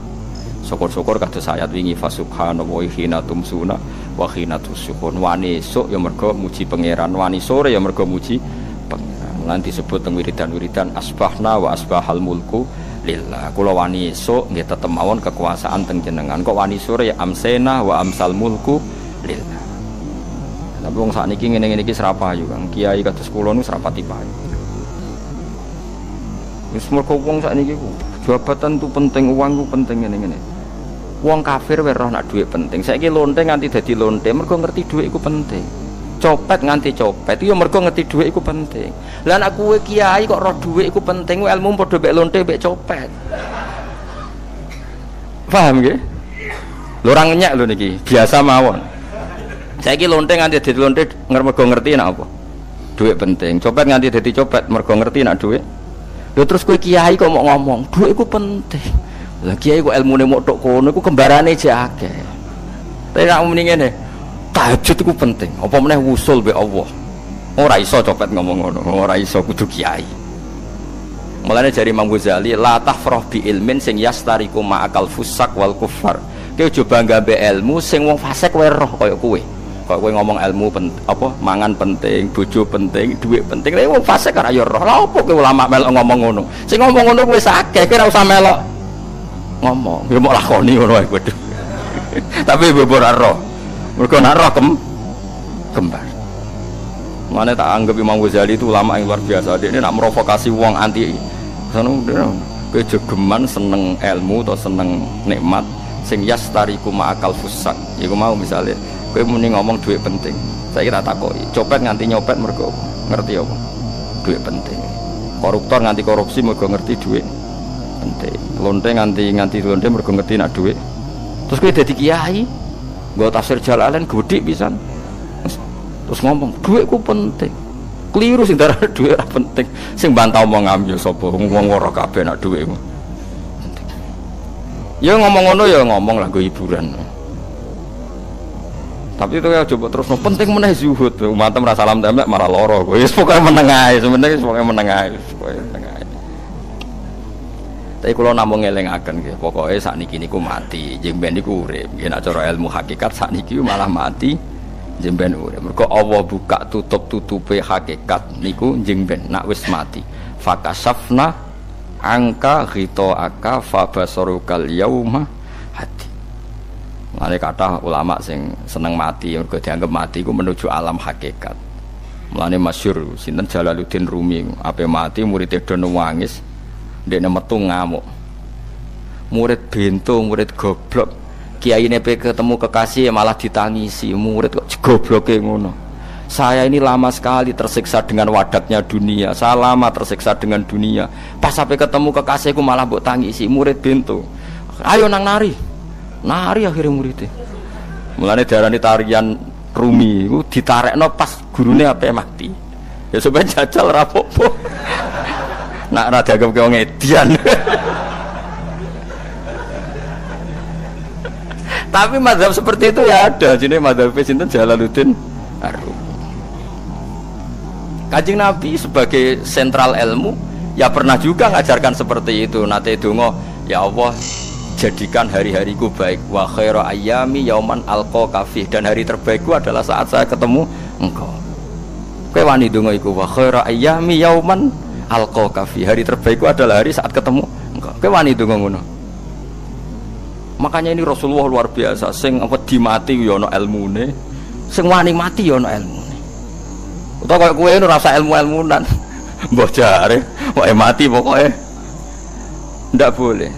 [SPEAKER 1] Syukur-syukur kados ayat wingi fasubhanallahi hina tumsuna wa hina tusyukun. Wani esuk ya mergo muji pangeran, wani sore ya mergo muji pangeran. Lan disebut teng wiridan-wiridan asbahna wa asbahal mulku lillah. Kula wani esuk nggih tetep mawon kekuasaan teng jenengan. Kok wani sore ya amsena wa amsal mulku lillah. Tapi wong sakniki ngene-ngene iki serapayu Kang. Kiai kados kula niku serapati payu. Wis mergo wong sakniki ku jabatan tu penting, uang ku penting ngene-ngene. Wong kafir wae roh nak dhuwit penting. Saiki lonte nganti dadi lonte mergo ngerti dhuwit iku penting. Copet nganti copet iku mergo ngerti dhuwit iku penting. Lah nek kowe kiai kok roh dhuwit iku penting, ilmu padha mek lonte mek copet. Paham nggih? Lho ora ngenyek lho niki, biasa mawon. Saiki lonte nganti dadi lonte mergo ngerti nek apa? Dhuwit penting. Copet nganti dadi copet mergo ngerti nek dhuwit. Lho terus kowe kiai kok mau ngomong, dhuwit iku penting. Lah kiai kok ilmune mok tok kono iku kembarane jek akeh. Tapi nek muni ngene, tahajud iku penting. Apa meneh wusul be Allah. Ora iso copet ngomong ngono, ora iso kudu kiai. Mulane jari Imam Ghazali, la tafrah bi ilmin sing yastariku ma'akal fusak wal kufar. Kowe aja bangga be ilmu sing wong fasik wae roh kaya kowe. Kok kowe ngomong ilmu apa mangan penting, bojo penting, dhuwit penting. Lah wong fasik ora ya roh. Lah opo kowe ulama melok ngomong ngono? Sing ngomong ngono wis akeh, kowe ora usah melok ngomong, ya mau lakoni ngono ae kudu. Tapi bebor roh. Mergo nak roh kembar. Mane tak anggap Imam Ghazali itu ulama yang luar biasa. Dia nak merovokasi wong anti sono kowe jogeman seneng ilmu atau seneng nikmat sing yastariku ma'akal fusak. Iku mau misale kowe muni ngomong duit penting. Saya kira takoki, copet nganti nyopet mergo ngerti apa? Duit penting. Koruptor nganti korupsi mergo ngerti duit penting. Lonte nganti lonte mergo ngerti nak duit. Terus kowe dadi kiai, nggo tafsir Jalalain godik pisan. Terus ngomong, duitku penting. Keliru sing darah duit ora penting. Sing bantah omongam yo sapa? Wong ora kabeh nak duitmu. Penting. Ya ngomong ngono ya ngomong lah nggo hiburan. Tapi itu ya coba terus penting meneh zuhud. Umat merasa salam templek marah loro. Wis pokoke meneng ae, sebenarnya pokoke meneng ae, pokoke meneng ae. Tapi kalau namung ngelingaken nggih, pokoke sakniki niku mati, jeng ben niku urip. Nggih nek cara ilmu hakikat sakniki malah mati, jeng ben urip. Mergo Allah buka tutup-tutupe hakikat niku jeng ben nak wis mati. Fakasafna angka ghitaaka fabasarukal yauma hati. Mane kathah ulama sing seneng mati mergo dianggap mati iku menuju alam hakikat. Mulane masyhur sinten Jalaluddin Rumi, ape mati murid do nangis. Ndekne metu ngamuk. Murid bento, murid goblok. Kiyaine pe ketemu kekasih malah ditangisi. Murid kok gobloke ngono. Saya ini lama sekali tersiksa dengan wadaknya dunia. Saya lama tersiksa dengan dunia. Pas sampai ketemu kekasihku malah mbok tangisi. Murid bento. Ayo nang nari. Nari akhirnya muridnya. Mulane diarani tarian Rumi iku ditarekno pas gurune ape mati. Ya supaya jajal ora apa-apa. Nak ra dianggap wong edian. Tapi mazhab seperti itu ya ada. Jenenge mazhab sinten Jalaluddin Ar-Rumi. Kanjeng Nabi sebagai sentral ilmu ya pernah juga ngajarkan seperti itu. Nate donga, ya Allah jadikan hari-hariku baik. Wa khairu ayyami yauman alqa kafih, dan hari terbaikku adalah saat saya ketemu engkau. Kowe wani donga iku wa khairu ayyami yauman alqa kafi, hari terbaikku adalah hari saat ketemu engkau. Kowe wani donga ngono. Makanya ini Rasulullah luar biasa, sing apa dimati ya ana ilmune, sing wani mati ya ana ilmune. Utawa koyo kowe ora rasa ilmu-ilmunan. Mbah jare, wae mati pokoke. Ndak boleh.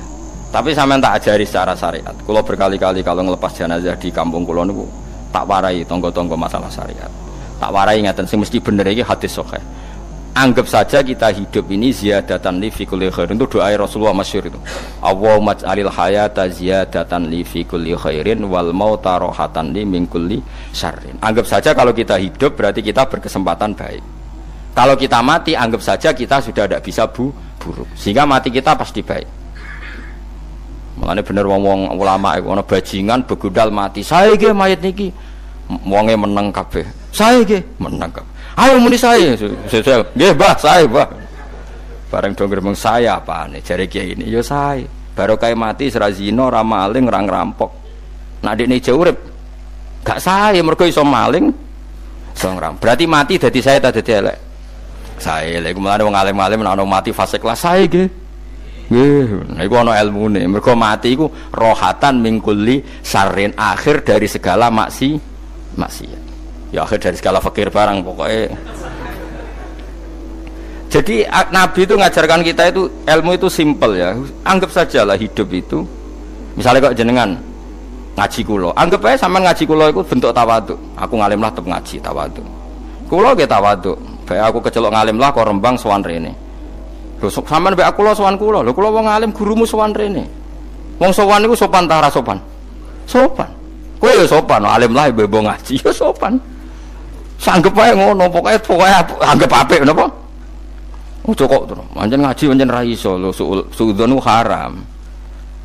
[SPEAKER 1] Tapi sampean tak ajari secara syariat. Kula berkali-kali kalau ngelepas jenazah di kampung kula niku tak warai tangga-tangga masalah syariat. Tak warai ngaten sing mesti bener iki hadis sahih. Anggap saja kita hidup ini ziyadatan li fi kulli khairin, itu doa Rasulullah masyhur itu. Allahumma ij'alil hayata ziyadatan li fi kulli khairin wal mauta rohatan li min kulli syarrin. Anggap saja kalau kita hidup berarti kita berkesempatan baik. Kalau kita mati anggap saja kita sudah tidak bisa buruk. Sehingga mati kita pasti baik. Makanya bener wong ulama ana bajingan begudal mati. Saya nggih mayit niki. Wonge meneng kabeh. Saya nggih meneng kabeh. Ayo muni saya, nggih Mbah, saya Mbah. Bareng dong gremeng saya apane jare kiai ini, ya saya. Baru kae mati sira zina, ora maling, ora ngerampok. Nek dekne ijo urip, gak saya mergo iso maling, iso ngerampok. Berarti mati dadi saya ta dadi elek. Saya lek mulane wong alim-alim nek ana mati fase kelas saya nggih. Nggih, niku ana ilmune. Mergo mati iku rohatan mingkuli sarin akhir dari segala maksiat. Ya akhir dari segala fakir barang pokoknya. Jadi Nabi itu ngajarkan kita itu ilmu itu simpel ya. Anggap saja lah hidup itu. Misalnya kok jenengan ngaji kulo, anggap aja sampean ngaji kulo itu bentuk tawaduk. Aku ngalim lah tetep ngaji tawaduk. Kulo ge tawaduk. Bae aku kecelok ngalim lah kok Rembang sowan rene. Lho sampean mbek aku sowan kulo. Lho kulo wong ngalim gurumu sowan rene. Wong sowan iku sopan ta ora sopan? Sopan. Kowe ya sopan, alim lah bebo ngaji ya sopan. Sanggep ae ngono, pokoke anggap apik napa? Ojo kok terus. Pancen ngaji pancen ra iso lho, suudzon haram.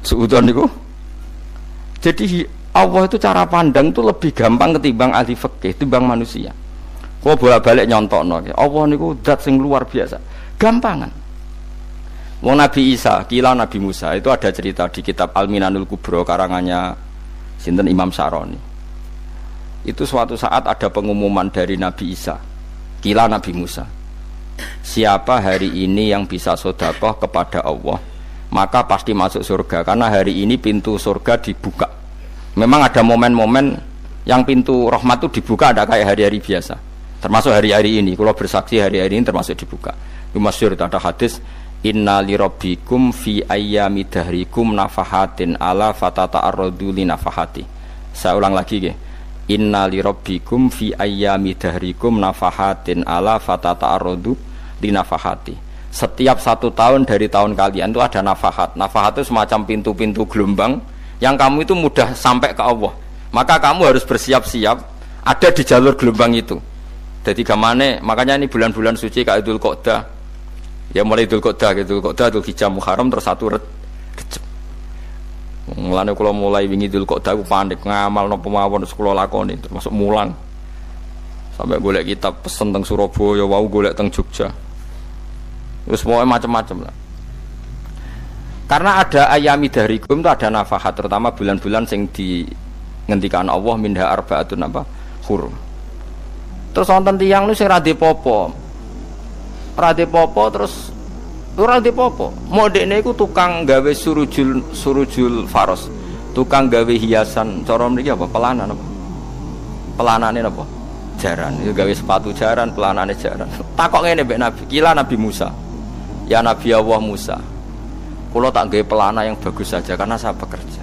[SPEAKER 1] Suudzon niku. Jadi Allah itu cara pandang itu lebih gampang ketimbang ahli fikih, timbang manusia. Kok bolak-balik nyontokno. Allah niku zat sing luar biasa. Gampangan. Wong Nabi Isa, kila Nabi Musa itu ada cerita di kitab Al-Minanul Kubra karangannya sinten Imam Saroni. Itu suatu saat ada pengumuman dari Nabi Isa, kila Nabi Musa, siapa hari ini yang bisa sedekah kepada Allah maka pasti masuk surga, karena hari ini pintu surga dibuka. Memang ada momen-momen yang pintu rahmat itu dibuka, ada kayak hari-hari biasa, termasuk hari-hari ini. Kalau bersaksi hari-hari ini termasuk dibuka. Itu masyhur, ada hadis, inna li rabbikum fi ayyami dahrikum nafahatin ala fatata'arradu li nafahati. Saya ulang lagi ya. Inna li rabbikum fi ayyami dahrikum nafahatin ala fatata'arradu li nafahati. Setiap 1 tahun dari tahun kalian itu ada nafahat. Nafahat itu semacam pintu-pintu gelombang yang kamu itu mudah sampai ke Allah. Maka kamu harus bersiap-siap ada di jalur gelombang itu. Jadi gamane, makanya ini bulan-bulan suci kayak Idul Qodah. Ya mulai Idul Qodah, Idul Hijjah, Muharram terus 1 Rejab. Mulane kula mulai wingi Idul Qodah aku panik ngamal napa mawon kula lakoni termasuk mulang. Sampai golek kitab pesen teng Surabaya, wau golek teng Jogja. Terus semuanya macam-macam lah. Karena ada ayami dahrikum itu ada nafahat, terutama bulan-bulan sing dingendikan Allah minha arbaatun apa? Hurum. Terus wonten tiyang nu sing ra dipopo. Ra dipopo terus ora dipopo. Modene iku tukang gawe surujul faros. Tukang gawe hiasan, cara mriki apa? Pelanan apa? Pelanane apa? Jaran. Itu gawe sepatu jaran, pelanane jaran. Takok ngene mbek Nabi, kila Nabi Musa. Ya Nabi Allah Musa. Kula tak gawe pelana yang bagus saja karena saya bekerja.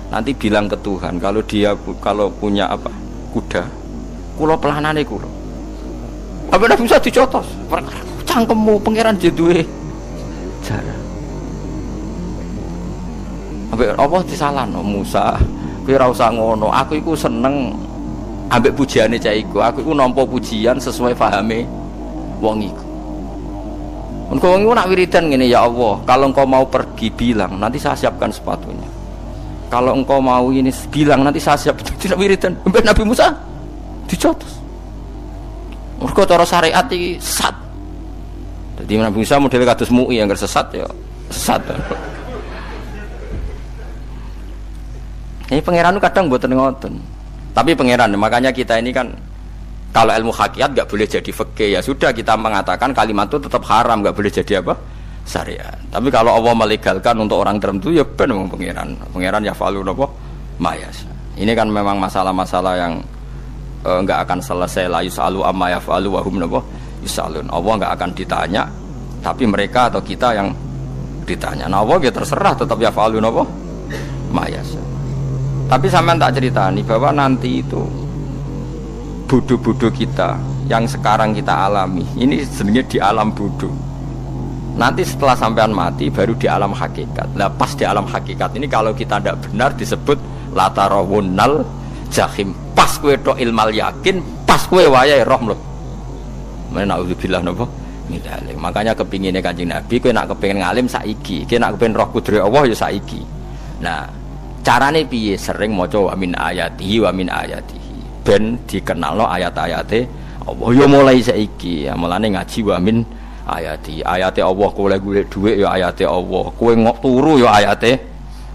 [SPEAKER 1] Nanti bilang ke Tuhan kalau punya apa? Kuda. Kula pelanane kula. Apa Nabi Musa dicotos? Cangkemmu pangeran duwe jaran. Apa disalahno Musa? Kowe ora usah ngono. Aku iku seneng ambek pujiane cah iku. Aku iku nampa pujian sesuai pahame wong iku. Engko wong iku nak wiridan ngene, ya Allah, kalau engkau mau pergi bilang, nanti saya siapkan sepatunya. Kalau engkau mau ini bilang, nanti saya siap. Tidak wiridan. Mbak Nabi Musa dicotos. Mergo cara syariat iki sesat. Jadi Nabi Musa model kados MUI yang sesat ya sesat. Ini pangeran kadang mboten ngoten. Tapi pangeran, makanya kita ini kan kalau ilmu hakikat nggak boleh jadi fikih, ya sudah kita mengatakan kalimat itu tetap haram, nggak boleh jadi apa? Syariat. Tapi kalau Allah melegalkan untuk orang tertentu ya benar pangeran. Pangeran ya falu apa? Mayas. Ini kan memang masalah-masalah yang nggak akan selesai. La yusalu amma yafalu wa hum napa yusalun. Allah nggak akan ditanya, tapi mereka atau kita yang ditanya. Nah Allah ya terserah tetap ya falu napa mayas. Tapi sampean tak ceritani bahwa nanti itu bodoh-bodoh kita yang sekarang kita alami ini sebenarnya di alam bodoh. Nanti setelah sampean mati baru di alam hakikat. Nah pas di alam hakikat ini kalau kita tidak benar disebut latarawunnal jahim. Pas kowe tok ilmal yakin, pas kowe wayahe roh mlebu. Mana naudzubillah napa? Midale. Makanya kepingine Kanjeng Nabi kowe nak kepengin ngalim saiki, kowe nak kepengin roh kudrat Allah ya saiki. Nah, carane piye? Sering maca wa min ayatihi wa min ayatihi. Ben dikenalno ayat-ayate Allah ya mulai saiki. Ya mulane ngaji wa min ayati. Ayate Allah kowe golek dhuwit ya ayate Allah. Kowe ngok turu ya ayate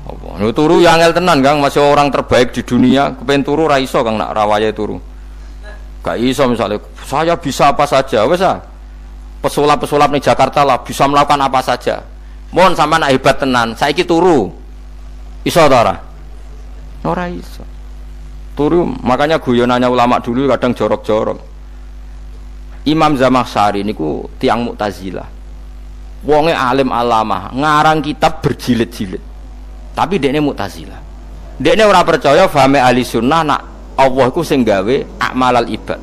[SPEAKER 1] Allah. Nek turu ya angel tenan Kang, masih orang terbaik di dunia, kepen turu ra iso Kang nak rawaye turu. Gak iso misalnya saya bisa apa saja wis ah. Pesulap-pesulap ning Jakarta lah bisa melakukan apa saja. Mohon sampean nak hebat tenan, saiki turu. Iso ta ora? Ora iso. Turu, makanya guyonannya ulama dulu kadang jorok-jorok. Imam Zamakhsyari niku tiang Mu'tazilah. Wonge alim alamah, ngarang kitab berjilid-jilid. Tapi dekne Mu'tazilah. Dekne ora percaya fahame ahli sunnah nak Allah iku sing gawe akmalal ibad.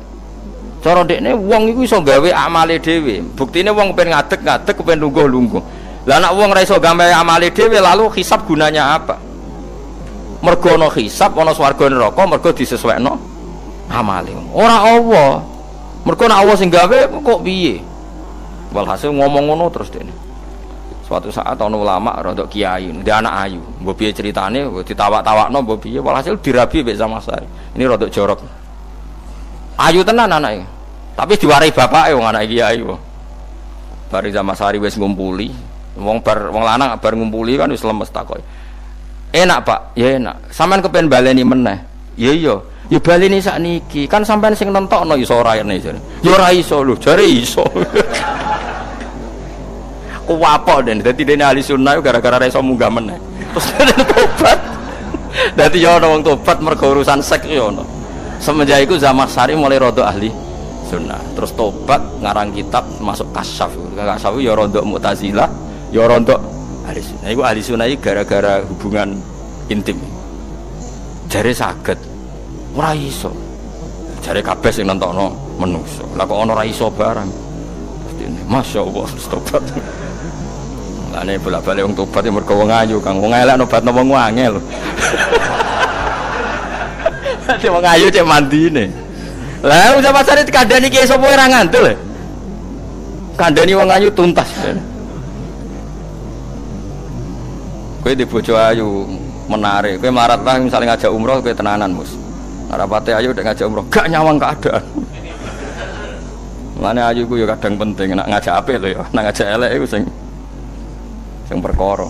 [SPEAKER 1] Cara dekne wong iku iso gawe amale dhewe. Buktine wong pengen ngadeg-ngadeg, pengen lungguh-lungguh. Lah nek wong ora iso gawe amale dhewe lalu hisab gunanya apa? Mergo ana hisab ana swarga neraka mergo disesuaikno amale. Ora Allah. Mergo nek Allah sing gawe kok piye? Walhasil ngomong ngono terus dene. Suatu saat ana ulama rada kiai, ndek anak ayu. Mbok piye critane ditawak-tawakno mbok piye walhasil dirabi mek Zamakhsyari. Ini rada jorok. Ayu tenan anake. Tapi diwarai bapake wong anak kiai kok. Bari Zamakhsyari wis ngumpuli, wong lanang bar ngumpuli kan wis lemes takoki. Enak Pak, ya enak. Sampean kepen baleni meneh. Ya iya. Ya baleni sakniki. Kan sampean sing nentokno iso ora ene jare. Ya ora iso lho, jare iso. Ku apok den, dadi dene ahli sunnah gara-gara ora iso munggah meneh. Terus tobat. Dadi ya ana wong tobat mergo urusan seks ya ana. Semenjak iku Zamakhsyari mulai rada ahli sunnah. Terus tobat ngarang kitab masuk kasyaf. Kasyaf ya rada Mu'tazilah, ya rada ahli sunnah. Iku ahli sunnah gara-gara hubungan intim. Jare saged ora iso. Jare kabeh sing nentokno menungso. Lah kok ana ora iso barang. Masyaallah tobat. Lane bolak-balik wong tobat mergo wong ayu Kang. Wong elek nobatno wong angel. Dadi wong ayu cek mandine. Lah usah pasare dikandani ki sapa ora ngandel. Kandani wong ayu tuntas. Kowe di bojo ayu menarik, kowe marat lah misalnya ngajak umroh kowe tenanan Mus. Rapate ayu udah ngajak umroh, gak nyawang keadaan. Mane ayu ku ya kadang penting nak ngajak apik lho ya, nak ngajak elek iku sing perkara.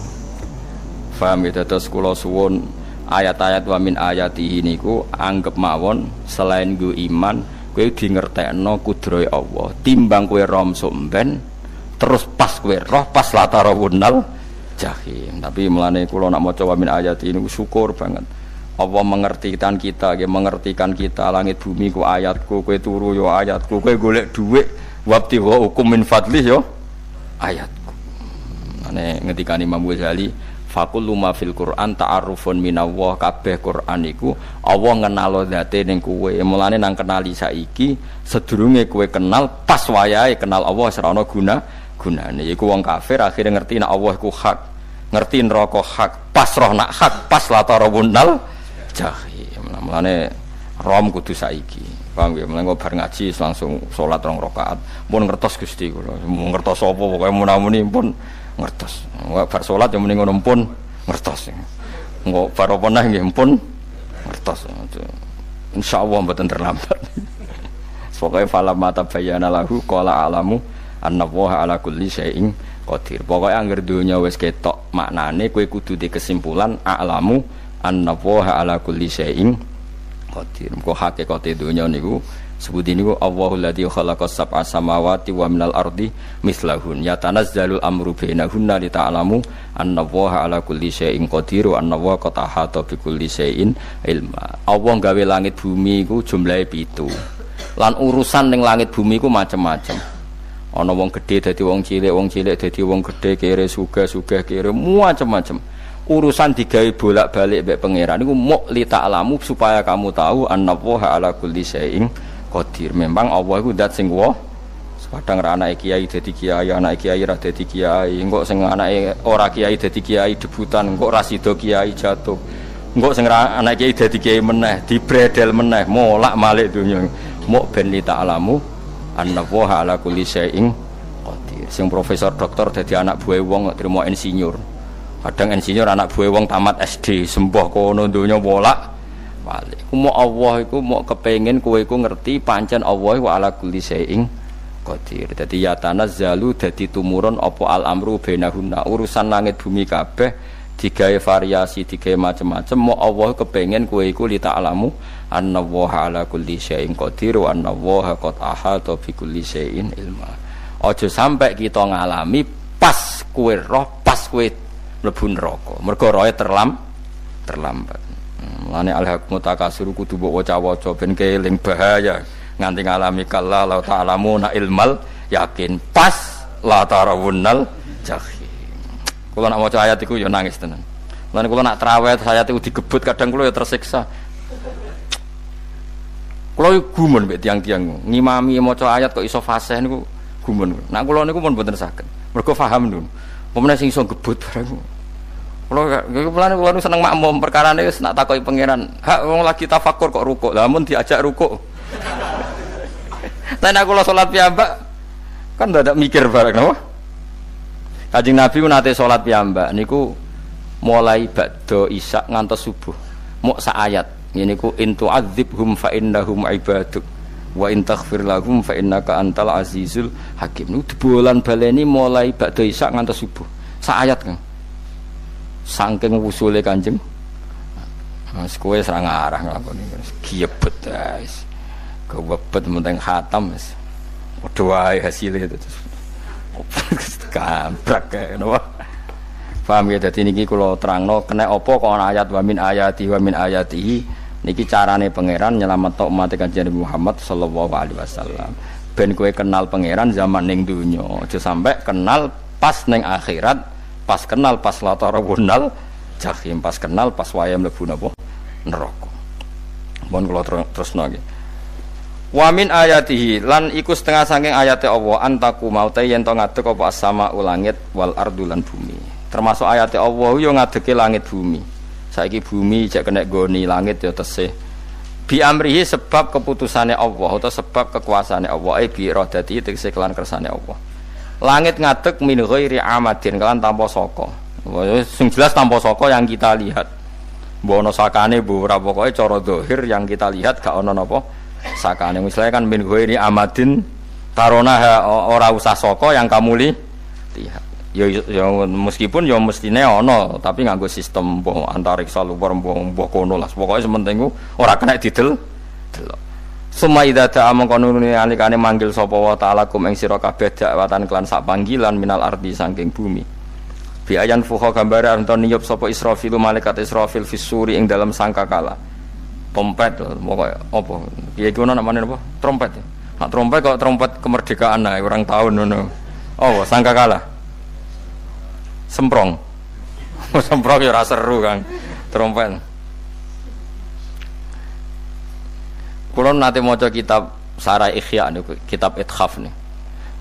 [SPEAKER 1] Paham ya terus kula suwun ayat-ayat wa min ayatihi niku anggap mawon selain go iman kowe di ngertekno kudrohe Allah. Timbang kowe rom somben terus pas kowe roh pas latarawunnal jahim. Tapi mulane kula nak maca wa min ayatihi niku syukur banget. Allah mengertikan kita, mengertikan kita langit bumi ku ayatku, kowe turu yo ayatku, kowe golek dhuwit wabti wa hukum min fadlih yo ayatku. Ane ngendikane Imam Ghazali, faqullu ma fil Qur'an ta'arufun minallah, kabeh Qur'an iku Allah ngenalo zate ning kowe. Mulane nang kenali saiki sedurunge kowe kenal pas wayahe kenal Allah ora ana gunane. Iku wong kafir akhire ngerti nek Allah iku hak, ngerti neraka hak, pas roh nak hak, pas latarawunnal jahim. Mulane rom kudu saiki. Paham ya? Mulane bar ngaji langsung salat 2 rakaat. Pun ngertos Gusti kula. Mun ngertos apa pokoke munamuni pun ngertos. Bar salat ya muni ngono pun ngertos. Engko bar apa neh nggih pun ngertos. Insyaallah mboten terlambat. Pokoke falamma tabayyana lahu qala alamu annallaha ala kulli syai'in qadir. Pokoke anggere donya wis ketok maknane kowe kudu di kesimpulan a'lamu annallaha ala kulli syai'in qadir. Kok hakikate donya niku sebuti niku Allahul ladzi khalaqas sab'a samawati wa minal ardi mislahun yatanazzalul amru bainahunna li ta'lamu annallaha ala kulli syai'in qadir wa annallaha qad ahata bi kulli syai'in ilma. Allah gawe langit bumi iku jumlahe 7. Lan urusan ning langit bumi iku macam-macam. Ana wong gedhe dadi wong cilik dadi wong gedhe, kere sugih kere macam-macam. Urusan digawe bolak-balik mbek pangeran niku muk li ta'lamu supaya kamu tahu annallaha ala kulli syai'in qadir. Memang Allah iku zat sing wa kadang ra anake kiai dadi kiai, anake kiai ra dadi kiai, engko sing anake ora kiai dadi kiai debutan, engko ra sida kiai jatuh. Engko sing ra anake kiai dadi kiai meneh, dibredel meneh, molak-malik dunya. Mok ben li ta'lamu anna wa ala kulli syai'in qadir. Sing profesor doktor dadi anak buah wong trimo insinyur. Kadang insinyur anak buah wong tamat SD, sembah kono donya bolak-balik. Ku mau Allah iku mau kepengin kowe iku ngerti pancen Allah wa ala kulli syai'in qadir. Dadi ya tanazzalu dadi tumurun apa al amru bainahunna, urusan langit bumi kabeh digawe variasi, digawe macam-macam. Mau Allah kepengin kowe iku li ta'lamu anna wa ala kulli syai'in qadir wa anna wa qad ahata bi kulli syai'in ilma. Aja sampai kita ngalami pas kowe roh, pas kowe mlebu neraka. Mergo roe terlambat. Mulane al-haqmu takasur kudu mbok waca-waca ben keling bahaya. Nganti ngalami kalla la ta'lamuna ilmal yakin pas la tarawunnal jahim. Kula nak maca ayat iku ya nangis tenan. Lan kula nak traweh ayat iku digebut kadang kula ya tersiksa. Kula gumun mbek tiang-tiang ngimami maca ayat kok iso fasih niku gumun. Nak kula niku pun mboten saged. Mergo paham lho. Pemene sing iso gebut barang. Kula seneng makmum perkarane wis nak takoki pangeran. Hak wong lagi tafakur kok rukuk. Lah mun diajak rukuk. Tapi aku sholat piyambak kan tidak mikir bareng, napa? Kanjeng Nabi ku nate sholat piyambak niku mulai ba'da isya ngantos subuh. Mok sak ayat. Niku in tu'adzibhum fa innahum ibaduk wa in taghfir lahum fa innaka antal azizul hakim. Niku debolan baleni mulai ba'da isya ngantos subuh. Sak ayat kan. Saking usule Kanjeng. Mas kowe ora ngarah nglakoni. Giebet guys. Kewebet menteng khatam wis. Padha wae hasile itu. Gambrak kae napa. Paham ya dadi niki kula terangno kena apa kok ana ayat wa min ayatihi niki carane pangeran nyelametno umat Kanjeng Muhammad sallallahu alaihi wasallam. Ben kowe kenal pangeran zaman ning donya, aja sampe kenal pas ning akhirat, pas kenal pas latarawunal jahim, pas kenal pas wayahe mlebu napa neraka. Mohon kula terusno nggih. Wa min ayatihi lan iku setengah saking ayate Allah antaku maute yen to ngadeg apa as-sama langit wal ardu lan bumi. Termasuk ayate Allah yo ngadege langit bumi. Saiki bumi jek kena goni langit yo tesih. Bi amrihi sebab keputusane Allah atau sebab kekuasaane Allah bi iradati tegese kelan kersane Allah. Langit ngadeg min ghairi amadin kelan tanpa saka. Sing jelas tanpa saka yang kita lihat. Mbok ana sakane mbok ora pokoke cara zahir yang kita lihat gak ana napa sakane. Misalnya kan min ghairi amadin tarona ora usah saka yang kamu lihat. Ya meskipun ya mestine ana tapi nganggo sistem mbah antariksa luar mbah kono lah. Pokoke sementing ora kena didel. Suma idza ta'a mangkonune alikane manggil sapa wa ta'ala kum ing sira kabeh dakwatan kelan sak panggilan minal ardi saking bumi. Bi ayan fuha gambare anton niyup sapa Israfil malaikat Israfil fisuri ing dalam sangkakala. Trompet pokoknya apa ya iku namanya apa trompet ya. Nak trompet kok trompet kemerdekaan ae orang tahun ngono. Oh sangkakala semprong semprong ya ora seru kan trompet. Kula nate maca kitab Sarah Ikhya niku kitab Ithaf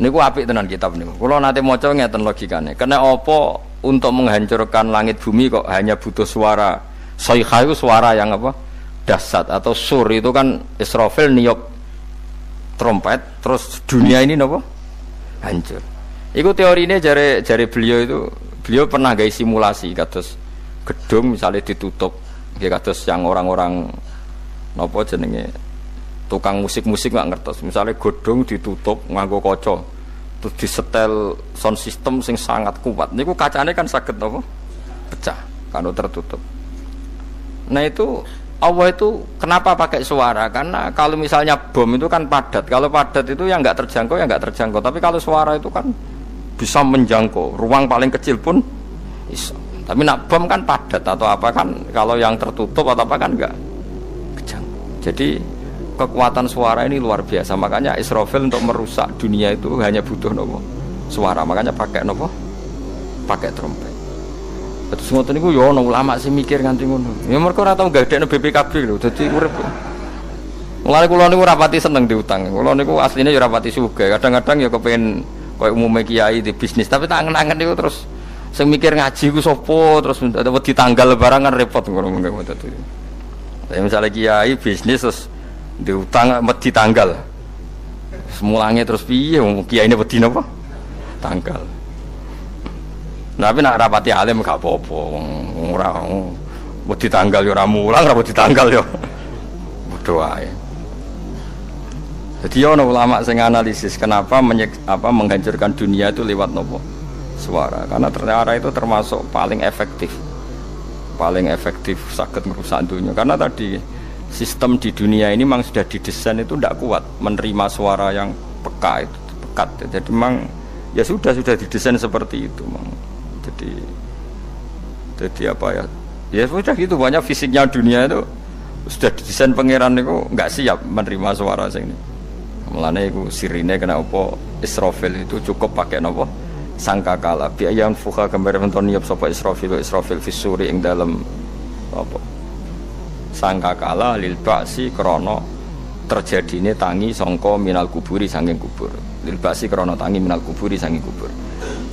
[SPEAKER 1] niku apik tenan kitab niku. Kula nate maca ngeten logikane kena apa untuk menghancurkan langit bumi kok hanya butuh suara sayha itu suara yang apa dahsyat atau sur itu kan Israfil niup trompet terus dunia ini napa hancur. Iku teorine jare beliau pernah gawe simulasi kados gedung misalnya ditutup nggih kados yang orang-orang napa jenenge tukang musik-musik nggak ngertos misalnya gedung ditutup nganggo kaca terus disetel sound system sing sangat kuat niku kacane kan saged napa pecah kalau tertutup. Nah itu Allah itu kenapa pakai suara? Karena kalau misalnya bom itu kan padat. Kalau padat itu yang nggak terjangkau, ya nggak terjangkau. Tapi kalau suara itu kan bisa menjangkau. Ruang paling kecil pun bisa. Tapi nak bom kan padat atau apa kan? Kalau yang tertutup atau apa kan nggak kejangkau. Jadi kekuatan suara ini luar biasa. Makanya Israfil untuk merusak dunia itu hanya butuh nopo suara. Makanya pakai nopo, pakai trompet. Terus ngoten niku yo ana ulama sing mikir nganti ngono. Ya mergo ora tau gagdekno BPKB lho, dadi urip. Mulane kula niku rapati seneng diutang. Kula niku asline ya rapati sugih. Kadang-kadang ya kepengin koyo umume kiai di bisnis, tapi tak angen-angen niku terus sing mikir ngaji ku sapa terus wedi tanggal lebaran kan repot ngono mengko dadi. Tapi misalnya kiai bisnis terus diutang wedi tanggal. Semulange terus piye kiai ini wedi napa? Tanggal. Tapi nak rapati alim gak apa-apa. Ora wedi tanggal ya ora mulang, ora wedi tanggal ya. Bodho wae. Jadi ono ulama sing analisis kenapa menghancurkan dunia itu lewat nopo? Suara. Karena ternyata itu termasuk paling efektif sakit merusak dunia. Karena tadi sistem di dunia ini memang sudah didesain itu tidak kuat menerima suara yang pekat. Jadi memang ya sudah didesain seperti itu, memang. Jadi apa ya? Ya sudah gitu, banyak fisiknya dunia itu sudah didesain pangeran itu nggak siap menerima suara sini. Mulane iku sirine kena apa Israfil itu cukup pakai napa sangkakala bi ayam fuha gambar menton niap sapa Israfil fisuri ing dalam apa sangkakala lil ba'si krana terjadine tangi sangka minal kuburi saking kubur lil ba'si krana tangi minal kuburi saking kubur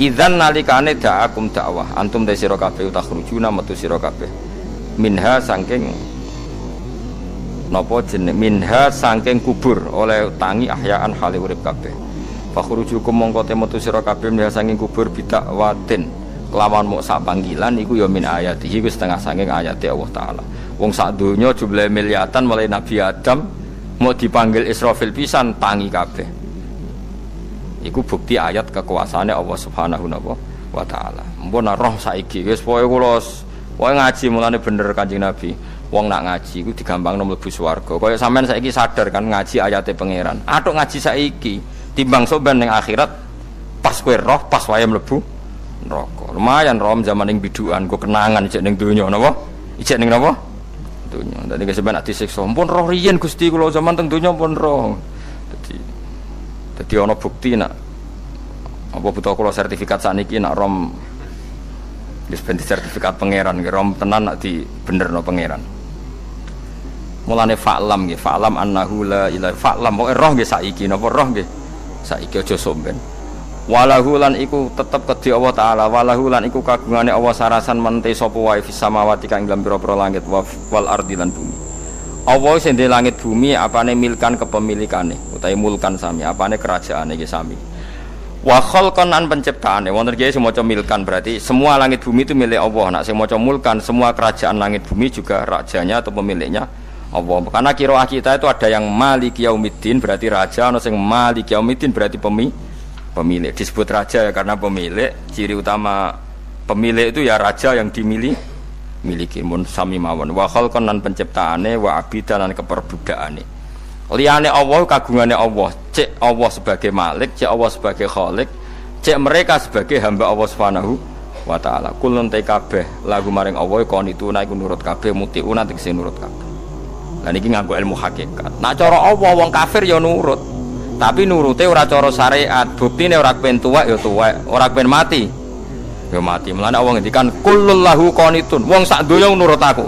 [SPEAKER 1] idzan nalikane da'akum dakwah antum ta sira kabeh takhrujuna metu sira kabeh minha saking napa jeneng minha saking kubur oleh tangi ahyaan hale urip kabeh fakhrujukum mongko metu sira kabeh minha saking kubur bidak watin kelawan mok sak panggilan iku ya min ayatihi wis setengah saking ayate Allah taala wong sak donya jumlah miliatan mulai Nabi Adam mau dipanggil Israfil pisan tangi kabeh iku bukti ayat kekuasaane Allah Subhanahu wa taala mpun roh saiki wis pokoke kula ngaji mulane bener Kanjeng Nabi. Wong nak ngaji iku digampangno mlebu swarga. Kaya sampean saiki sadar kan ngaji ayate pangeran. Atuk ngaji saiki timbang soban ning akhirat pas kowe roh pas wae mlebu neraka. Lumayan rom zaman ning bidukan kok kenangan ijek ning donya napa? Ijek ning napa? Donya. Dadi keseban nak disiksa. Pun roh riyen Gusti kula zaman teng donya pun roh. Dadi ana bukti nak apa butuh kula sertifikat sakniki nak rom wis ben sertifikat pangeran rom tenan nak di benerno pangeran. Mulane fa'lam nggih, fa'lam annahu la ilaha fa'lam kok roh nggih saiki napa roh nggih saiki aja somben. Walahu lan iku tetep kedhi Allah taala, walahu lan iku kagungane Allah sarasan mente sapa wae fis samawati kang ing pira-pira langit wal ardi lan bumi. Allah sing ndek langit bumi apane milkan kepemilikane utawi mulkan sami, apane kerajaane iki sami. Wa khalqan an penciptaane wonten kiye sing maca milkan berarti semua langit bumi itu milik Allah. Nek sing maca mulkan semua kerajaan langit bumi juga rajanya atau pemiliknya Allah. Karena qiraah kita itu ada yang Maliki Yaumiddin berarti raja, ana sing Maliki Yaumiddin berarti pemilik. Disebut raja ya karena pemilik. Ciri utama pemilik itu ya raja yang miliki mun sami mawon. Wa khalqan lan penciptaane wa abidan lan keperbudakane. Liyane Allah kagungane Allah. Cek Allah sebagai Malik, cek Allah sebagai Khalik, cek mereka sebagai hamba Allah Subhanahu wa taala. Kulun te kabeh lagu maring Allah kon itu iku nurut kabeh mutiuna tegese nurut kabeh. Lah niki nganggo ilmu hakikat. Nak cara Allah wong kafir ya nurut. Tapi nurute ora cara syariat. Buktine ora kepen tuwek ya tuwek, ora kepen mati ya mati. Mulane Allah ngendikan kullul lahu qanitun. Wong sak donya nurut aku.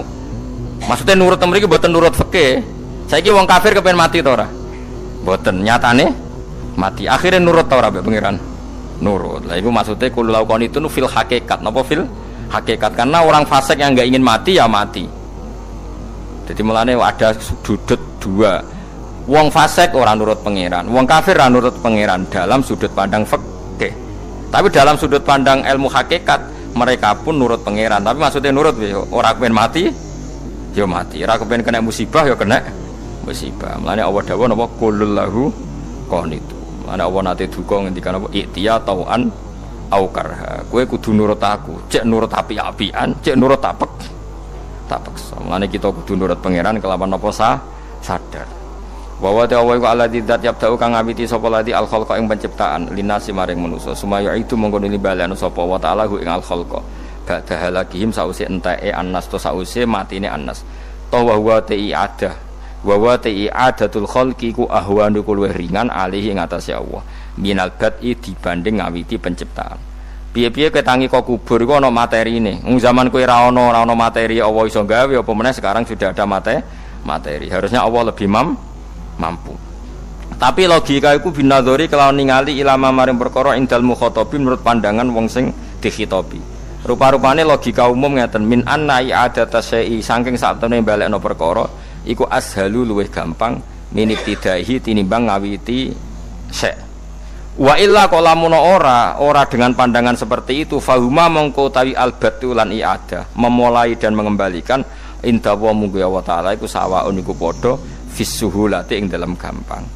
[SPEAKER 1] Maksudnya nurut mriki mboten nurut fikih. Saiki wong kafir kepen mati ta ora? Mboten, nyatane mati. Akhirnya nurut ta ora mbek pangeran? Nurut. Lah iku maksudnya kullul lahu qanitun fil hakikat. Napa fil hakikat? Karena orang fasik yang enggak ingin mati ya mati. Jadi mulane ada sudut dua. Wong fasik ora nurut pangeran, wong kafir ora nurut pangeran dalam sudut pandang fikih. Tapi dalam sudut pandang ilmu hakikat mereka pun nurut pangeran. Tapi maksudnya nurut ora kepen mati, ya mati. Ora kepen kena musibah ya kena musibah. Mulane Allah dawuh napa qulul lahu qanitu. Mulane Allah nate duka ngendikan apa iktiya tauan au karha. Kowe kudu nurut aku, cek nurut api-apian, cek nurut tak paksa. Mulane kita kudu nurut pangeran kelawan apa sadar. Bahwa ta'ala iku alladzi dzat yabda'u kang ngawiti sapa lati al khalqa ing penciptaan linasi maring manusa sumaya itu mongko nilibalen sapa wa ta'ala ing al khalqa ba'da halakihim sause enteke annas to sause matine annas to wa huwa ta'iadah wa wa ta'iadatul khalqi ku ahwanu luwih ringan alihi ing atase Allah minal bad'i dibanding ngawiti penciptaan. Piye-piye ketangi kok kubur iku ana materine. Zaman kowe ra ana materi Allah iso gawe apa meneh sekarang sudah ada materi. Harusnya Allah lebih mampu. Tapi logika iku binadzori kelawan ningali ilama maring perkara indal mukhatabin menurut pandangan wong sing dikhitobi. Rupa-rupane logika umum ngeten min anna i'adata syai'i saking saktemene balekno perkara iku ashalu luwih gampang minibtidaihi tinimbang ngawiti syai'. Wa illa qalamun ora dengan pandangan seperti itu fahuma mongko tawi albatu lan i'adah memulai dan mengembalikan inda wa munggu Allah taala iku sawaun iku padha fisuhulati ing dalam gampang.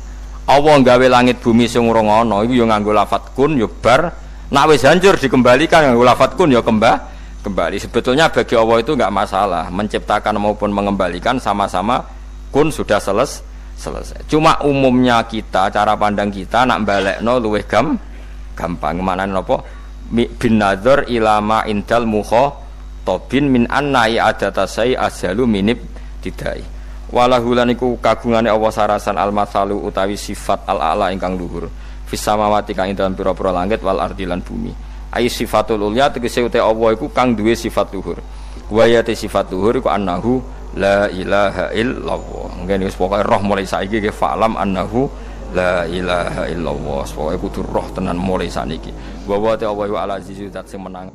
[SPEAKER 1] Allah gawe langit bumi sing urung ana iku ya nganggo lafat kun ya bar nek wis hancur dikembalikan nganggo lafat kun ya kembali. Sebetulnya bagi Allah itu enggak masalah menciptakan maupun mengembalikan sama-sama kun sudah selesai. Cuma umumnya kita cara pandang kita nak balekno luwih gampang. Manane napa? Bin nadzar ilama indal mukhatabin min anna i'adatasai ashalu minib tidai. Walahu lan iku kagungane Allah sarasan al-masalu utawi sifat al-a'la ingkang luhur. Fis samawati kang ing dalam pira-pira langit wal ardi lan bumi. Ai sifatul ulya tegese uta Allah iku kang duwe sifat luhur. Wa ya sifat luhur iku annahu la ilaha illallah. Ngene wis pokoke roh mulai saiki ge fa'lam annahu la ilaha illallah. Pokoke kudu roh tenan mulai saniki. Wa wa ta'ala wa al-azizu zat sing menang.